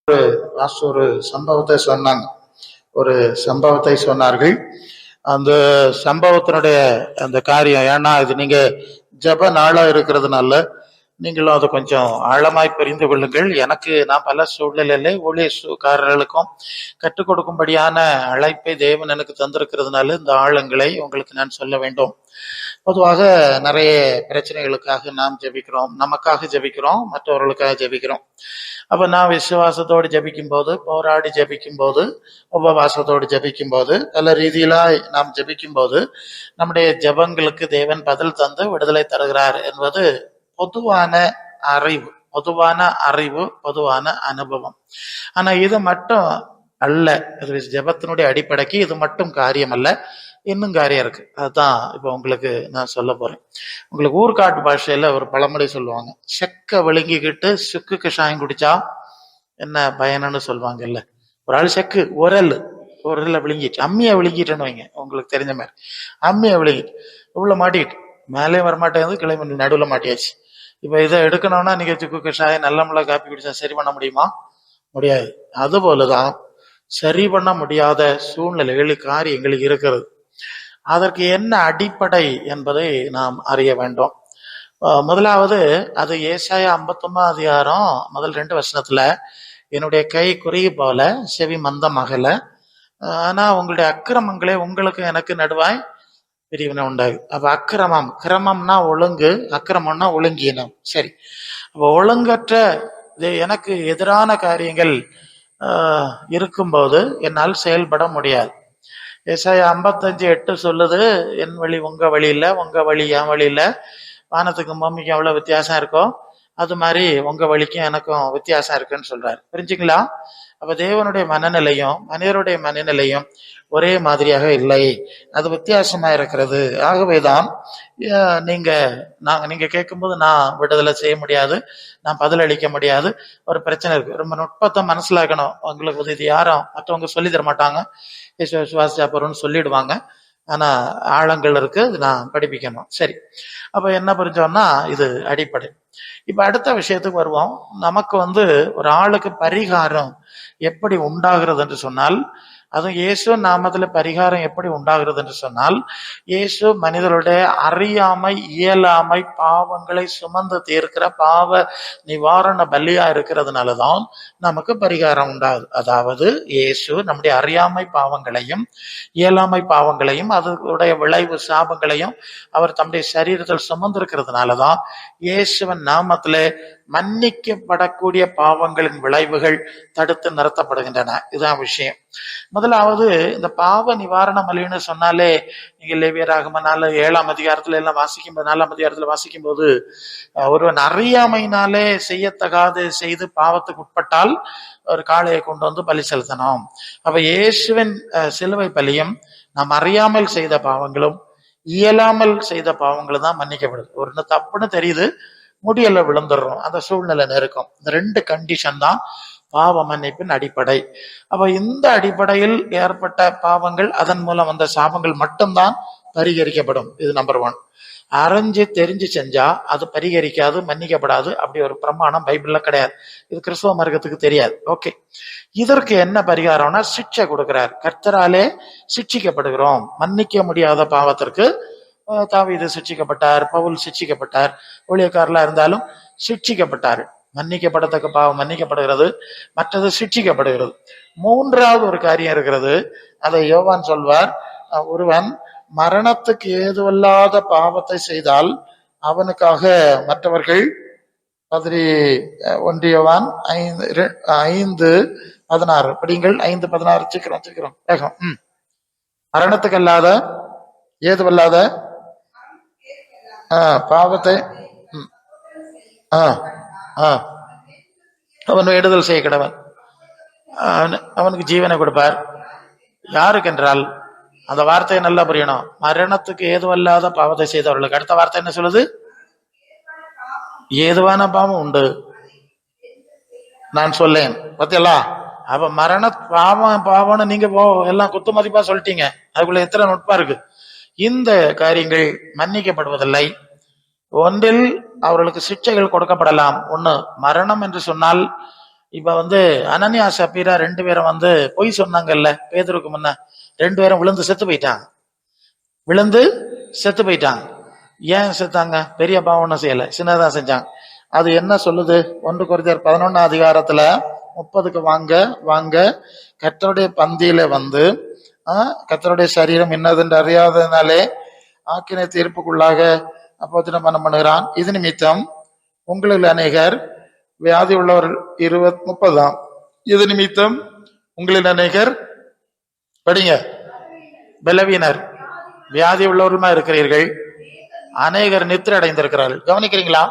ஒரு சம்பவத்தை சொன்னாங்க. ஒரு சம்பவத்தை சொன்னார்கள். அந்த சம்பவத்தினுடைய அந்த காரியம், ஏன்னா இது நீங்க ஜப நாளா இருக்கிறதுனால நீங்களும் அதை கொஞ்சம் ஆழமாய் புரிந்து கொள்ளுங்கள். நான் பல சூழ்நிலையில ஊழியக்காரர்களுக்கும் கற்றுக் கொடுக்கும்படியான அழைப்பை தேவன் எனக்கு தந்திருக்கிறதுனால இந்த ஆழங்களை உங்களுக்கு நான் சொல்ல வேண்டும். பொதுவாக நிறைய பிரச்சனைகளுக்காக நாம் ஜெபிக்கிறோம், நமக்காக ஜெபிக்கிறோம், மற்றவர்களுக்காக ஜெபிக்கிறோம். அப்ப நான் விசுவாசத்தோடு ஜெபிக்கும் போது, போராடி ஜெபிக்கும் போது, உபவாசத்தோடு ஜெபிக்கும் போது, பல ரீதியில நாம் ஜெபிக்கும் போது நம்முடைய ஜெபங்களுக்கு தேவன் பதில் தந்து விடுதலை தருகிறார் என்பது பொதுவான அறிவு, பொதுவான அனுபவம். ஆனா இது மட்டும் அல்ல, இது ஜெபத்தினுடைய அடிப்படைக்கு இது மட்டும் காரியம் அல்ல, இன்னும் காரியம் இருக்கு. அதுதான் இப்ப உங்களுக்கு நான் சொல்ல போறேன். உங்களுக்கு ஊர்காட்டு பாஷையில ஒரு பழமொழி சொல்லுவாங்க, செக்க விழுங்கிக்கிட்டு சுக்குக்கு சாயம் குடிச்சா என்ன பயனன்னு சொல்லுவாங்கல்ல. ஒரு ஆள் செக்கு உரல்ல விழுங்கிட்டு, அம்மியை விழுங்கிட்டுன்னு வைங்க, உங்களுக்கு தெரிஞ்ச மாதிரி அம்மியை விழுங்கிட்டு உள்ள மாட்டிக்கிட்டு மேலே வரமாட்டேங்குது, கிளம்பி நடுவுல மாட்டியாச்சு. இப்ப இதை எடுக்கணும்னா நீங்க சுக்கு கஷாயம் நல்ல முளை காப்பி குடிச்சா சரி பண்ண முடியுமா? முடியாது. அது போலதான் சரி பண்ண முடியாத சூழ்நிலைகள், காரியங்கள் இருக்கிறது. அதற்கு என்ன அடிப்படை என்பதை நாம் அறிய வேண்டும். முதலாவது அது ஏசாயா 59 அதிகாரம் முதல் 2 வசனத்துல, என்னுடைய கை குறுகி போல செவி மந்தமகல, ஆனா உங்களுடைய அக்கிரமங்களே உங்களுக்கு எனக்கு நடுவாய் பிரிவினை உண்டாகு. அப்ப கிரமம்னா ஒழுங்கு, அக்கிரமம்னா ஒழுங்கீனம். சரி, அப்ப ஒழுங்கற்ற எனக்கு எதிரான காரியங்கள் இருக்கும்போது என்னால் செயல்பட முடியாது. ஏசாயா 55:8 சொல்லுது, என் வழி உங்க வழி இல்ல, உங்க வழி என் வழி இல்ல, வானத்துக்கும் பூமிக்கும் எவ்வளவு வித்தியாசம் இருக்கோ அது மாதிரி உங்க வழிக்கும் எனக்கும் வித்தியாசம் இருக்குன்னு சொல்றாரு. புரிஞ்சுங்களா? அப்ப தேவனுடைய மனநிலையும் மனிதருடைய மனநிலையும் ஒரே மாதிரியாக இல்லை, அது வித்தியாசமா இருக்கிறது. ஆகவேதான் நீங்க கேட்கும்போது நான் விடுதலை செய்ய முடியாது, நான் பதிலளிக்க முடியாது. ஒரு பிரச்சனை இருக்கு, ரொம்ப நுட்பத்தை மனசிலாக்கணும். உங்களுக்கு இது யாரும் மற்றவங்க சொல்லி தர மாட்டாங்க, சுவாசிச்சா போறோம்னு சொல்லிடுவாங்க. ஆனா ஆழங்கள் இருக்கு, அது நான் படிப்பிக்கணும். சரி, அப்ப என்ன புரிஞ்சோம்னா இது அடிப்படை. இப்ப அடுத்த விஷயத்துக்கு வருவோம். நமக்கு ஒரு ஆளுக்கு பரிகாரம் எப்படி உண்டாகிறது என்று சொன்னால், அதுவும் இயேசு நாமத்துல பரிகாரம் எப்படி உண்டாகிறது என்று சொன்னால், இயேசு மனிதருடைய அறியாமை, இயலாமை, பாவங்களை சுமந்து தீர்க்கிற பாவ நிவாரண பலியா இருக்கிறதுனாலதான் நமக்கு பரிகாரம் உண்டாகுது. அதாவது இயேசு நம்முடைய அறியாமை பாவங்களையும் இயலாமை பாவங்களையும் அதனுடைய விளைவு சாபங்களையும் அவர் தம்முடைய சரீரத்தில் சுமந்திருக்கிறதுனாலதான் இயேசுவின் நாமத்திலே மன்னிக்கப்படக்கூடிய பாவங்களின் விளைவுகள் தடுத்து நிறுத்தப்படுகின்றன. இதுதான் விஷயம். முதலாவது இந்த பாவ நிவாரண பலின்னு சொன்னாலே, நீங்க லேவியராகம 7ஆம் அதிகாரத்துல எல்லாம் வாசிக்கும்போது, 4ஆம் அதிகாரத்துல வாசிக்கும் போது, ஒருவன் அறியாமையினாலே செய்யத்தகாது செய்து பாவத்துக்கு உட்பட்டால் ஒரு காளையை கொண்டு வந்து பலி செலுத்தணும். அப்ப இயேசுவின் சிலுவை பலியும் நாம் அறியாமல் செய்த பாவங்களும் இயலாமல் செய்த பாவங்களும் தான் மன்னிக்கப்படுது. ஒரு தப்புன்னு தெரியுது, முடியல விழுந்துடுறோம், அந்த சூழ்நிலை நெருக்கம். இந்த 2 கண்டிஷன் தான் பாவ மன்னிப்பின் அடிப்படை. அப்ப இந்த அடிப்படையில் ஏற்பட்ட பாவங்கள், அதன் மூலம் வந்த சாபங்கள் மட்டும்தான் பரிகரிக்கப்படும். இது நம்பர் 1. அறிஞ்சு தெரிஞ்சு செஞ்சா அது பரிகரிக்காது, மன்னிக்கப்படாது. அப்படி ஒரு பிரமாணம் பைபிள்ல கிடையாது. இது கிறிஸ்தவ மார்க்கத்துக்கு தெரியாது. ஓகே, இதற்கு என்ன பரிகாரம்னா சிக்ஷை கொடுக்கிறார். கர்த்தராலே சிக்ஷிக்கப்படுகிறோம். மன்னிக்க முடியாத பாவத்திற்கு தாவீது சிக்ஷிக்கப்பட்டார், பவுல் சிக்ஷிக்கப்பட்டார், ஊழியக்காரலா இருந்தாலும் சிக்ஷிக்கப்பட்டார். மன்னிக்கப்படத்தக்க பாவம் மன்னிக்கப்படுகிறது, மற்றது சிக்ஷிக்கப்படுகிறது. 3வது ஒரு காரியம் இருக்கிறது, அதை யோவான் சொல்வார். ஒருவன் மரணத்துக்கு ஏதுவல்லாத பாவத்தை செய்தால் அவனுக்காக மற்றவர்கள் 1 யோவான் 5:16 படிங்கள். 5:16 சீக்கிரம் வேகம். மரணத்துக்கு அல்லாத ஏதுவல்லாத பாவத்தை அவன் விடுதல் செய்ய கடவன், அவனுக்கு ஜீவனை கொடுப்பார். யாருக்கு என்றால், அந்த வார்த்தையை நல்லா புரியணும், மரணத்துக்கு ஏதுவல்லாத பாவத்தை செய்தவர்களுக்கு. அடுத்த வார்த்தை என்ன சொல்லுது? ஏதுவான பாவம் உண்டு நான் சொல்லேன். பத்தியல்லா? அப்ப மரண பாவம்னு நீங்க எல்லாம் குத்து மதிப்பா சொல்லிட்டீங்க. அதுக்குள்ள எத்தனை நுட்பா இருக்கு. இந்த காரியங்கள் மன்னிக்கப்படுவதில்லை. ஒன்றில் அவர்களுக்கு சிக்ஷைகள் கொடுக்கப்படலாம். ஒண்ணு, மரணம் என்று சொன்னால் இப்ப அனனியா சப்பீரா 2 பேரும் பொய் சொன்னாங்கல்ல பேதுருக்கு முன்ன. 2 பேரும் விழுந்து செத்து போயிட்டாங்க. ஏன் செத்தாங்க? பெரிய பாவம் ஒன்றும் செய்யல, சின்னதான் செஞ்சாங்க. அது என்ன சொல்லுது? 1 கொரிந்தியர் 11 அதிகாரத்துல 30க்கு வாங்க கர்த்தருடைய பந்தியில கர்த்தருடைய சரீரம் என்னதென்று அறியாததுனாலே ஆக்கினை தீர்ப்புக்குள்ளாக அப்போத்தின மனம் பண்ணுகிறான். இது நிமித்தம் உங்களில் அநேகர் வியாதி உள்ளவர் 30. இது நிமித்தம் உங்களில் அநேகர் படிங்க பலவீனர் வியாதி உள்ளவருமா இருக்கிறீர்கள், அநேகர் நித்திரை அடைந்திருக்கிறார்கள். கவனிக்கிறீங்களா?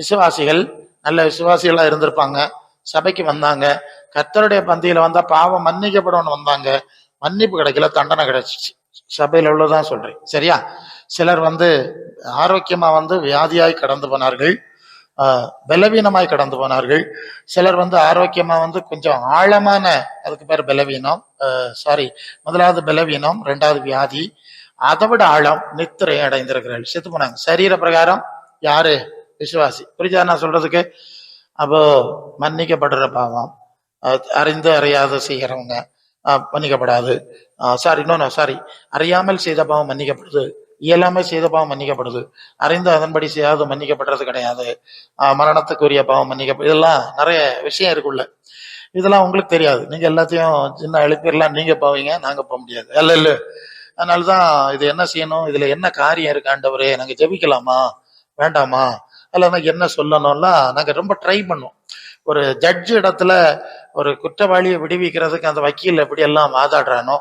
விசுவாசிகள் நல்ல விசுவாசிகளா இருந்திருப்பாங்க, சபைக்கு வந்தாங்க, கர்த்தருடைய பந்தியில வந்தா பாவம் மன்னிக்கப்படணும்னு வந்தாங்க, மன்னிப்பு கிடைக்கல, தண்டனை கிடைச்சிச்சு. சபையில உள்ளதான் சொல்றேன், சரியா? சிலர் ஆரோக்கியமா வியாதியாய் கடந்து போனார்கள், பலவீனமாய் கடந்து போனார்கள். சிலர் ஆரோக்கியமா கொஞ்சம் ஆழமான, அதுக்கு பேர் பலவீனம், முதலாவது பலவீனம், 2வது வியாதி, அதை விட ஆழம் நித்திரை அடைந்திருக்கிறார்கள், செத்து போனாங்க. சரீர பிரகாரம் யாரு? விசுவாசி. புரிஞ்சா நான் சொல்றதுக்கு? அப்போ மன்னிக்கப்படுற பாவம் அறிந்து அறியாது செய்கிறவங்க மன்னிக்கப்படாது. அறியாமல் செய்த பாவம் மன்னிக்கப்படுது, இயலாமல் செய்த பாவம் மன்னிக்கப்படுது, அறிந்து அதன்படி செய்யாது மன்னிக்கப்படுறது கிடையாது. மரணத்துக்குரிய பாவம் மன்னிக்கப்படுது. இதெல்லாம் நிறைய விஷயம் இருக்குள்ள, இதெல்லாம் உங்களுக்கு தெரியாது. நீங்க எல்லாத்தையும் சின்ன எழுப்பிடலாம், நீங்க போவீங்க, நாங்க போக முடியாது. இல்ல அதனாலதான் இது என்ன செய்யணும், இதுல என்ன காரியம் இருக்கு ஆண்டவரே, நாங்க ஜெபிக்கலாமா வேண்டாமா, அல்ல என்ன சொல்லணும்லாம் நாங்க ரொம்ப ட்ரை பண்ணோம். ஒரு ஜட்ஜ் இடத்துல ஒரு குற்றவாளியை விடுவிக்கிறதுக்கு அந்த வக்கீல் எப்படி எல்லாம் வாதாடுறானோ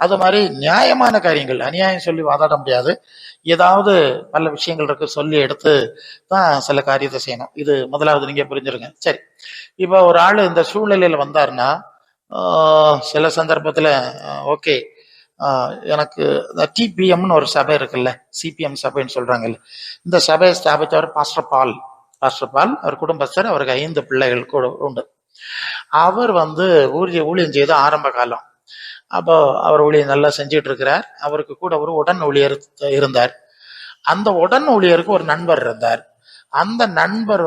அது மாதிரி நியாயமான காரியங்கள், அநியாயம் சொல்லி வாதாட முடியாது. ஏதாவது பல விஷயங்கள் இருக்கு, சொல்லி எடுத்து தான் சில காரியத்தை செய்யணும். இது முதலாவது, நீங்க புரிஞ்சிருங்க. சரி, இப்ப ஒரு ஆள் இந்த சூழ்நிலையில வந்தாருன்னா சில சந்தர்ப்பத்துல ஓகே, எனக்கு டிபிஎம்னு ஒரு சபை இருக்குல்ல, சிபிஎம் சபைன்னு சொல்றாங்கல்ல, இந்த சபையை ஸ்தாபித்தவர் பாஸ்டர் பால். அவர் குடும்பஸ்தர், அவருக்கு 5 பிள்ளைகள் கூட உண்டு. அவர் ஊழியம் செய்த ஆரம்ப காலம். அப்போ அவர் ஊழியம் நல்லா செஞ்சுட்டு இருக்கிறார். அவருக்கு கூட ஒரு உடன் ஊழியர் இருந்தார். அந்த உடன் ஊழியருக்கு ஒரு நண்பர் இருந்தார். அந்த நண்பர்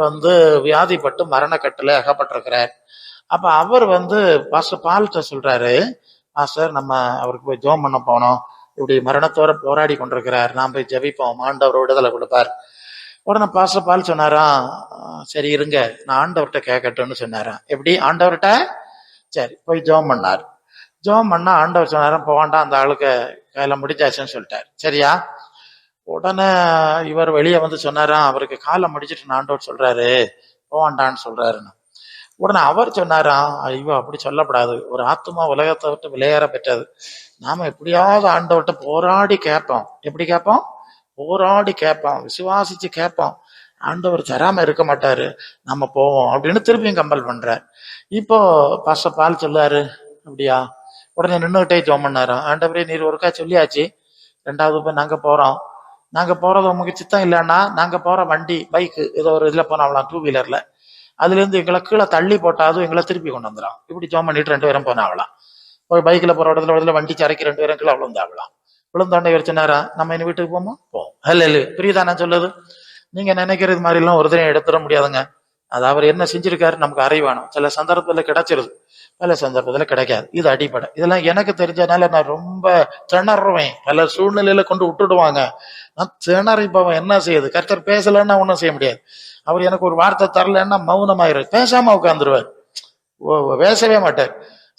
வியாதிப்பட்டு மரணக்கட்டுல அகப்பட்டிருக்கிறார். அப்ப அவர் பாஸ்டர் பால்கிட்ட சொல்றாரு, பாஸ்டர் நம்ம அவருக்கு போய் ஜெபம் பண்ண போனோம், இப்படி மரணத்தோட போராடி கொண்டிருக்கிறார், நான் போய் ஜெபிப்போம், ஆண்டவர் விடுதலை கொடுப்பார். உடனே பாஸ்டர் பால் சொன்னாராம், சரி இருங்க நான் ஆண்டவர்கிட்ட கேட்கட்டும்னு சொன்னாராம். எப்படி? ஆண்டவர்கிட்ட. சரி, போய் ஜெபம் பண்ணார். ஜெபம் பண்ணா ஆண்டவர் சொன்னாராம், போவாண்டா அந்த ஆளுக்கு கையில முடிச்சாச்சுன்னு சொல்லிட்டார். சரியா? உடனே இவர் வெளியே சொன்னாராம், அவருக்கு காலை முடிச்சிட்டு ஆண்டவர் சொல்றாரு போவாண்டான்னு சொல்றாருன்னு. உடனே அவர் சொன்னாராம், ஐயோ அப்படி சொல்லப்படாது, ஒரு ஆத்மா உலகத்தை விட்டு விளையாற பெற்றது, நாம எப்படியாவது ஆண்டவர்கிட்ட போராடி கேட்போம். எப்படி கேட்போம்? போராடி கேட்போம், விசுவாசிச்சு கேட்போம், ஆண்டவர் தராம இருக்க மாட்டாரு, நம்ம போவோம் அப்படின்னு திருப்பியும் கம்பல் பண்றார். இப்போ பாஸ்டர் பால் சொல்லாரு, அப்படியா? உடனே நின்றுகிட்டே ஜெபம் பண்ணாராம், ஆண்டவரே நீர் ஒருக்கா சொல்லியாச்சு, 2வது இப்ப நாங்க போறது உங்களுக்கு சித்தம் இல்லைன்னா நாங்க போற வண்டி பைக்கு ஏதோ ஒரு இதுல போனாவலாம், 2 வீலர்ல, அதுல இருந்து எங்களை கீழே தள்ளி போட்டாதும் எங்களை திருப்பி கொண்டு வந்துடும். இப்படி ஜெபம் பண்ணிட்டு 2 பேரும் போனாவலாம். ஒரு பைக்ல போற இடத்துல வண்டி சரைக்கு 2 பேரும் கீழே விழுந்தாவலாம். விழுந்தாண்ட இவர் சொன்னாரா, நம்ம என்ன வீட்டுக்கு போமா போவோம். இல்ல புரியுதா நான் சொல்லுது? நீங்க நினைக்கிறது மாதிரி எல்லாம் ஒரு தினம் எடுத்துட முடியாதுங்க. அது அவர் என்ன செஞ்சிருக்காரு நமக்கு அறிவானும். சில சந்தர்ப்பத்துல கிடைச்சிருது, பல சந்தர்ப்பத்துல கிடைக்காது. இது அடிப்படை. இதெல்லாம் எனக்கு தெரிஞ்சதுனால நான் ரொம்ப திணறுவேன். பல சூழ்நிலையில கொண்டு விட்டுடுவாங்க, நான் திணறி போவேன். என்ன செய்யுது? கர்த்தர் பேசலன்னா ஒன்றும் செய்ய முடியாது. அவர் எனக்கு ஒரு வார்த்தை தரலன்னா மௌனமாயிரு, பேசாம உட்காந்துருவார், பேசவே மாட்டார்.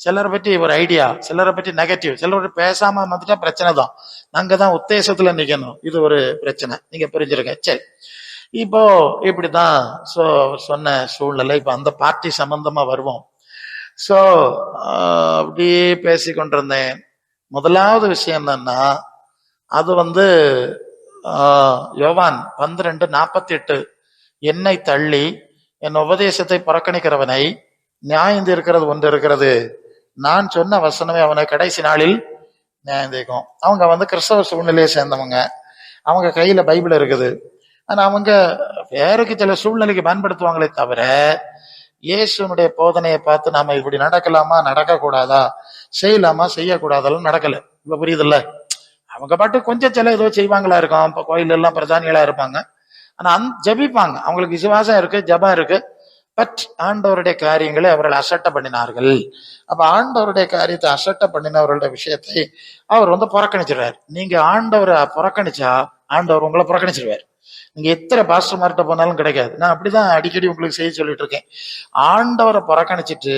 சிலரை பற்றி ஒரு ஐடியா, சிலரை பற்றி நெகட்டிவ், சிலர் பேசாம வந்துட்டா பிரச்சனை தான். நாங்க தான் உத்தேசத்துல நிக்கணும். இது ஒரு பிரச்சனை, நீங்க புரிஞ்சிருக்க. சரி, இப்போ இப்படிதான் சொன்ன சூழ்நிலை. இப்ப அந்த பார்ட்டி சம்பந்தமா வருவோம். சோ அப்படியே பேசி கொண்டிருந்தேன். முதலாவது விஷயம் என்னன்னா, அது யோவான் 12:48, என்னை தள்ளி என் உபதேசத்தை புறக்கணிக்கிறவனை நியாயம் இருக்கிறது ஒன்று இருக்கிறது, நான் சொன்ன வசனமே அவனை கடைசி நாளில் நியாயம் தீர்க்கும். அவங்க கிறிஸ்தவ சூழ்நிலையை சேர்ந்தவங்க, அவங்க கையில பைபிள் இருக்குது. ஆனா அவங்க வேறக்கு சில சூழ்நிலைக்கு பயன்படுத்துவாங்களே தவிர இயேசுனுடைய போதனையை பார்த்து நாம இப்படி நடக்கலாமா நடக்க கூடாதா, செய்யலாமா செய்யக்கூடாதெல்லாம் நடக்கல. இப்ப புரியுதுல்ல? அவங்க பாட்டு கொஞ்சம் சில ஏதோ செய்வாங்களா இருக்கும். இப்ப கோயில் எல்லாம் பிரதானிகளா இருப்பாங்க, ஆனா ஜபிப்பாங்க, அவங்களுக்கு விசுவாசம் இருக்கு, ஜபம் இருக்கு, பட் ஆண்டவருடைய காரியங்களை அவர்கள் அசட்டை பண்ணினார்கள். அப்ப ஆண்டவருடைய காரியத்தை அசட்டை பண்ணினவர்களுடைய விஷயத்தை அவர் புறக்கணிச்சிருவார். நீங்க ஆண்டவரை புறக்கணிச்சா ஆண்டவர் உங்களை புறக்கணிச்சிருவார். நீங்க எத்தனை பாஸ்டர்மார்கிட்ட போனாலும் கிடைக்காது. நான் அப்படிதான் அடிக்கடி உங்களுக்கு செய்ய சொல்லிட்டு இருக்கேன். ஆண்டவரை புறக்கணிச்சிட்டு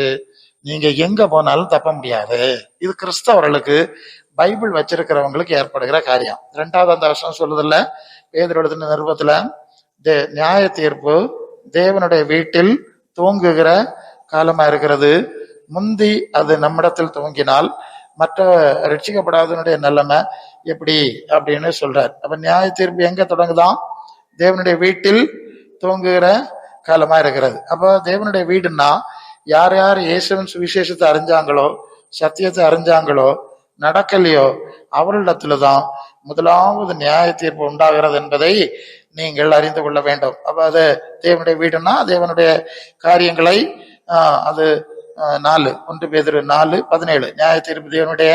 நீங்க எங்க போனாலும் தப்ப முடியாது. இது கிறிஸ்தவர்களுக்கு, பைபிள் வச்சிருக்கிறவங்களுக்கு ஏற்படுகிற காரியம். 2வது அந்த வருஷம் சொல்லுதில்ல, பேதுரு எழுதின நிருபத்துல, நியாய தீர்ப்பு தேவனுடைய வீட்டில் தூங்குகிற காலமா இருக்கிறது. முந்தி அது நம்மிடத்தில் தூங்கினால் மற்ற ரட்சிக்கப்படாதவனுடைய நிலைமை எப்படி அப்படின்னு சொல்றார். அப்ப நியாய தீர்ப்பு எங்க தொடங்குதான்? தேவனுடைய வீட்டில் தூங்குகிற காலமா இருக்கிறது. அப்ப தேவனுடைய வீடுன்னா யார் யார் இயேசுவின் சுவிசேஷத்தை அறிஞ்சாங்களோ, சத்தியத்தை அறிஞ்சாங்களோ, நடக்கலையோ அவர்களிடத்துலதான் முதலாவது நியாய தீர்ப்பு உண்டாகிறது என்பதை நீங்கள் அறிந்து கொள்ள வேண்டும். அப்ப அது தேவனுடைய வீடுன்னா தேவனுடைய காரியங்களை அது 1 பேதுரு 4:17 நியாய தீர்ப்பு தேவனுடைய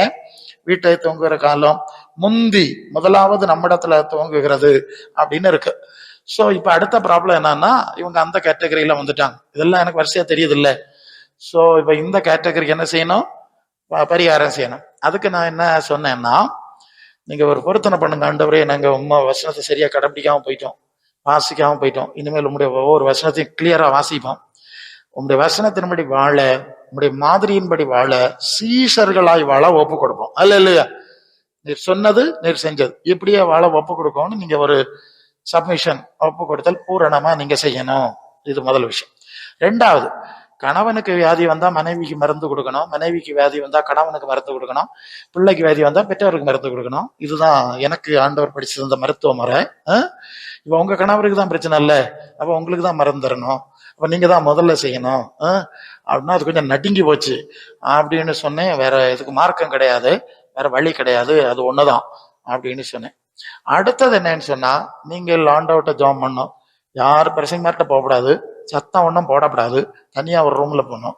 வீட்டை தூங்குகிற காலம் முந்தி முதலாவது நம்மிடத்துல தூங்குகிறது அப்படின்னு இருக்கு. சோ இப்ப அடுத்த ப்ராப்ளம் என்னன்னா, இவங்க அந்த கேட்டகரியில வந்துட்டாங்க. இதெல்லாம் எனக்கு வரிசையா தெரியுது இல்ல. சோ இப்ப இந்த கேட்டகரிக்கு என்ன செய்யணும்? பரிகாரம் செய்யணும். அதுக்கு நான் என்ன சொன்னேன்னா, நீங்க ஒரு பொருத்தனை பண்ணுங்க. ஆண்டவரே, நாங்க உண்மை வசனத்தை சரியா கடைபிடிக்காம போயிட்டோம், வாசிக்காம போயிட்டோம். இனிமேல் உங்களுடைய ஒவ்வொரு வசனத்தையும் கிளியரா வாசிப்போம். உங்களுடைய வசனத்தின்படி வாழ, உங்களுடைய மாதிரியின்படி வாழ, சீஷர்களாய் வாழ ஒப்பு கொடுப்போம். அல்ல இல்லையா? நீர் சொன்னது நீர் செஞ்சது இப்படியே வாழ ஒப்பு கொடுக்கணும்னு நீங்க ஒரு சப்மிஷன், ஒப்பு கொடுத்தல் பூரணமா நீங்க செய்யணும். இது முதல் விஷயம். 2வது, கணவனுக்கு வியாதி வந்தா மனைவிக்கு மருந்து கொடுக்கணும், மனைவிக்கு வியாதி வந்தா கணவனுக்கு மருந்து கொடுக்கணும், பிள்ளைக்கு வியாதி வந்தா பெற்றோருக்கு மருந்து கொடுக்கணும். இதுதான் எனக்கு ஆண்டவர் படிச்சிருந்த மருத்துவ முறை. இப்ப உங்க கணவருக்கு தான் பிரச்சனை இல்ல, அப்ப உங்களுக்கு தான் மருந்து தரணும், அப்ப நீங்க தான் முதல்ல செய்யணும் அப்படின்னா அது கொஞ்சம் நடுங்கி போச்சு அப்படின்னு சொன்னேன். வேற இதுக்கு மார்க்கம் கிடையாது, வேற வழி கிடையாது, அது ஒண்ணுதான் அப்படின்னு சொன்னேன். அடுத்தது என்னன்னு சொன்னா, நீங்கள் ஆண்டவர்கிட்ட ஜெபம் பண்ணணும். யார் பிரசங்கமார்கிட்ட போகக்கூடாது, சத்தம் ஒன்றும் போடக்கூடாது, தனியா ஒரு ரூம்ல போகணும்,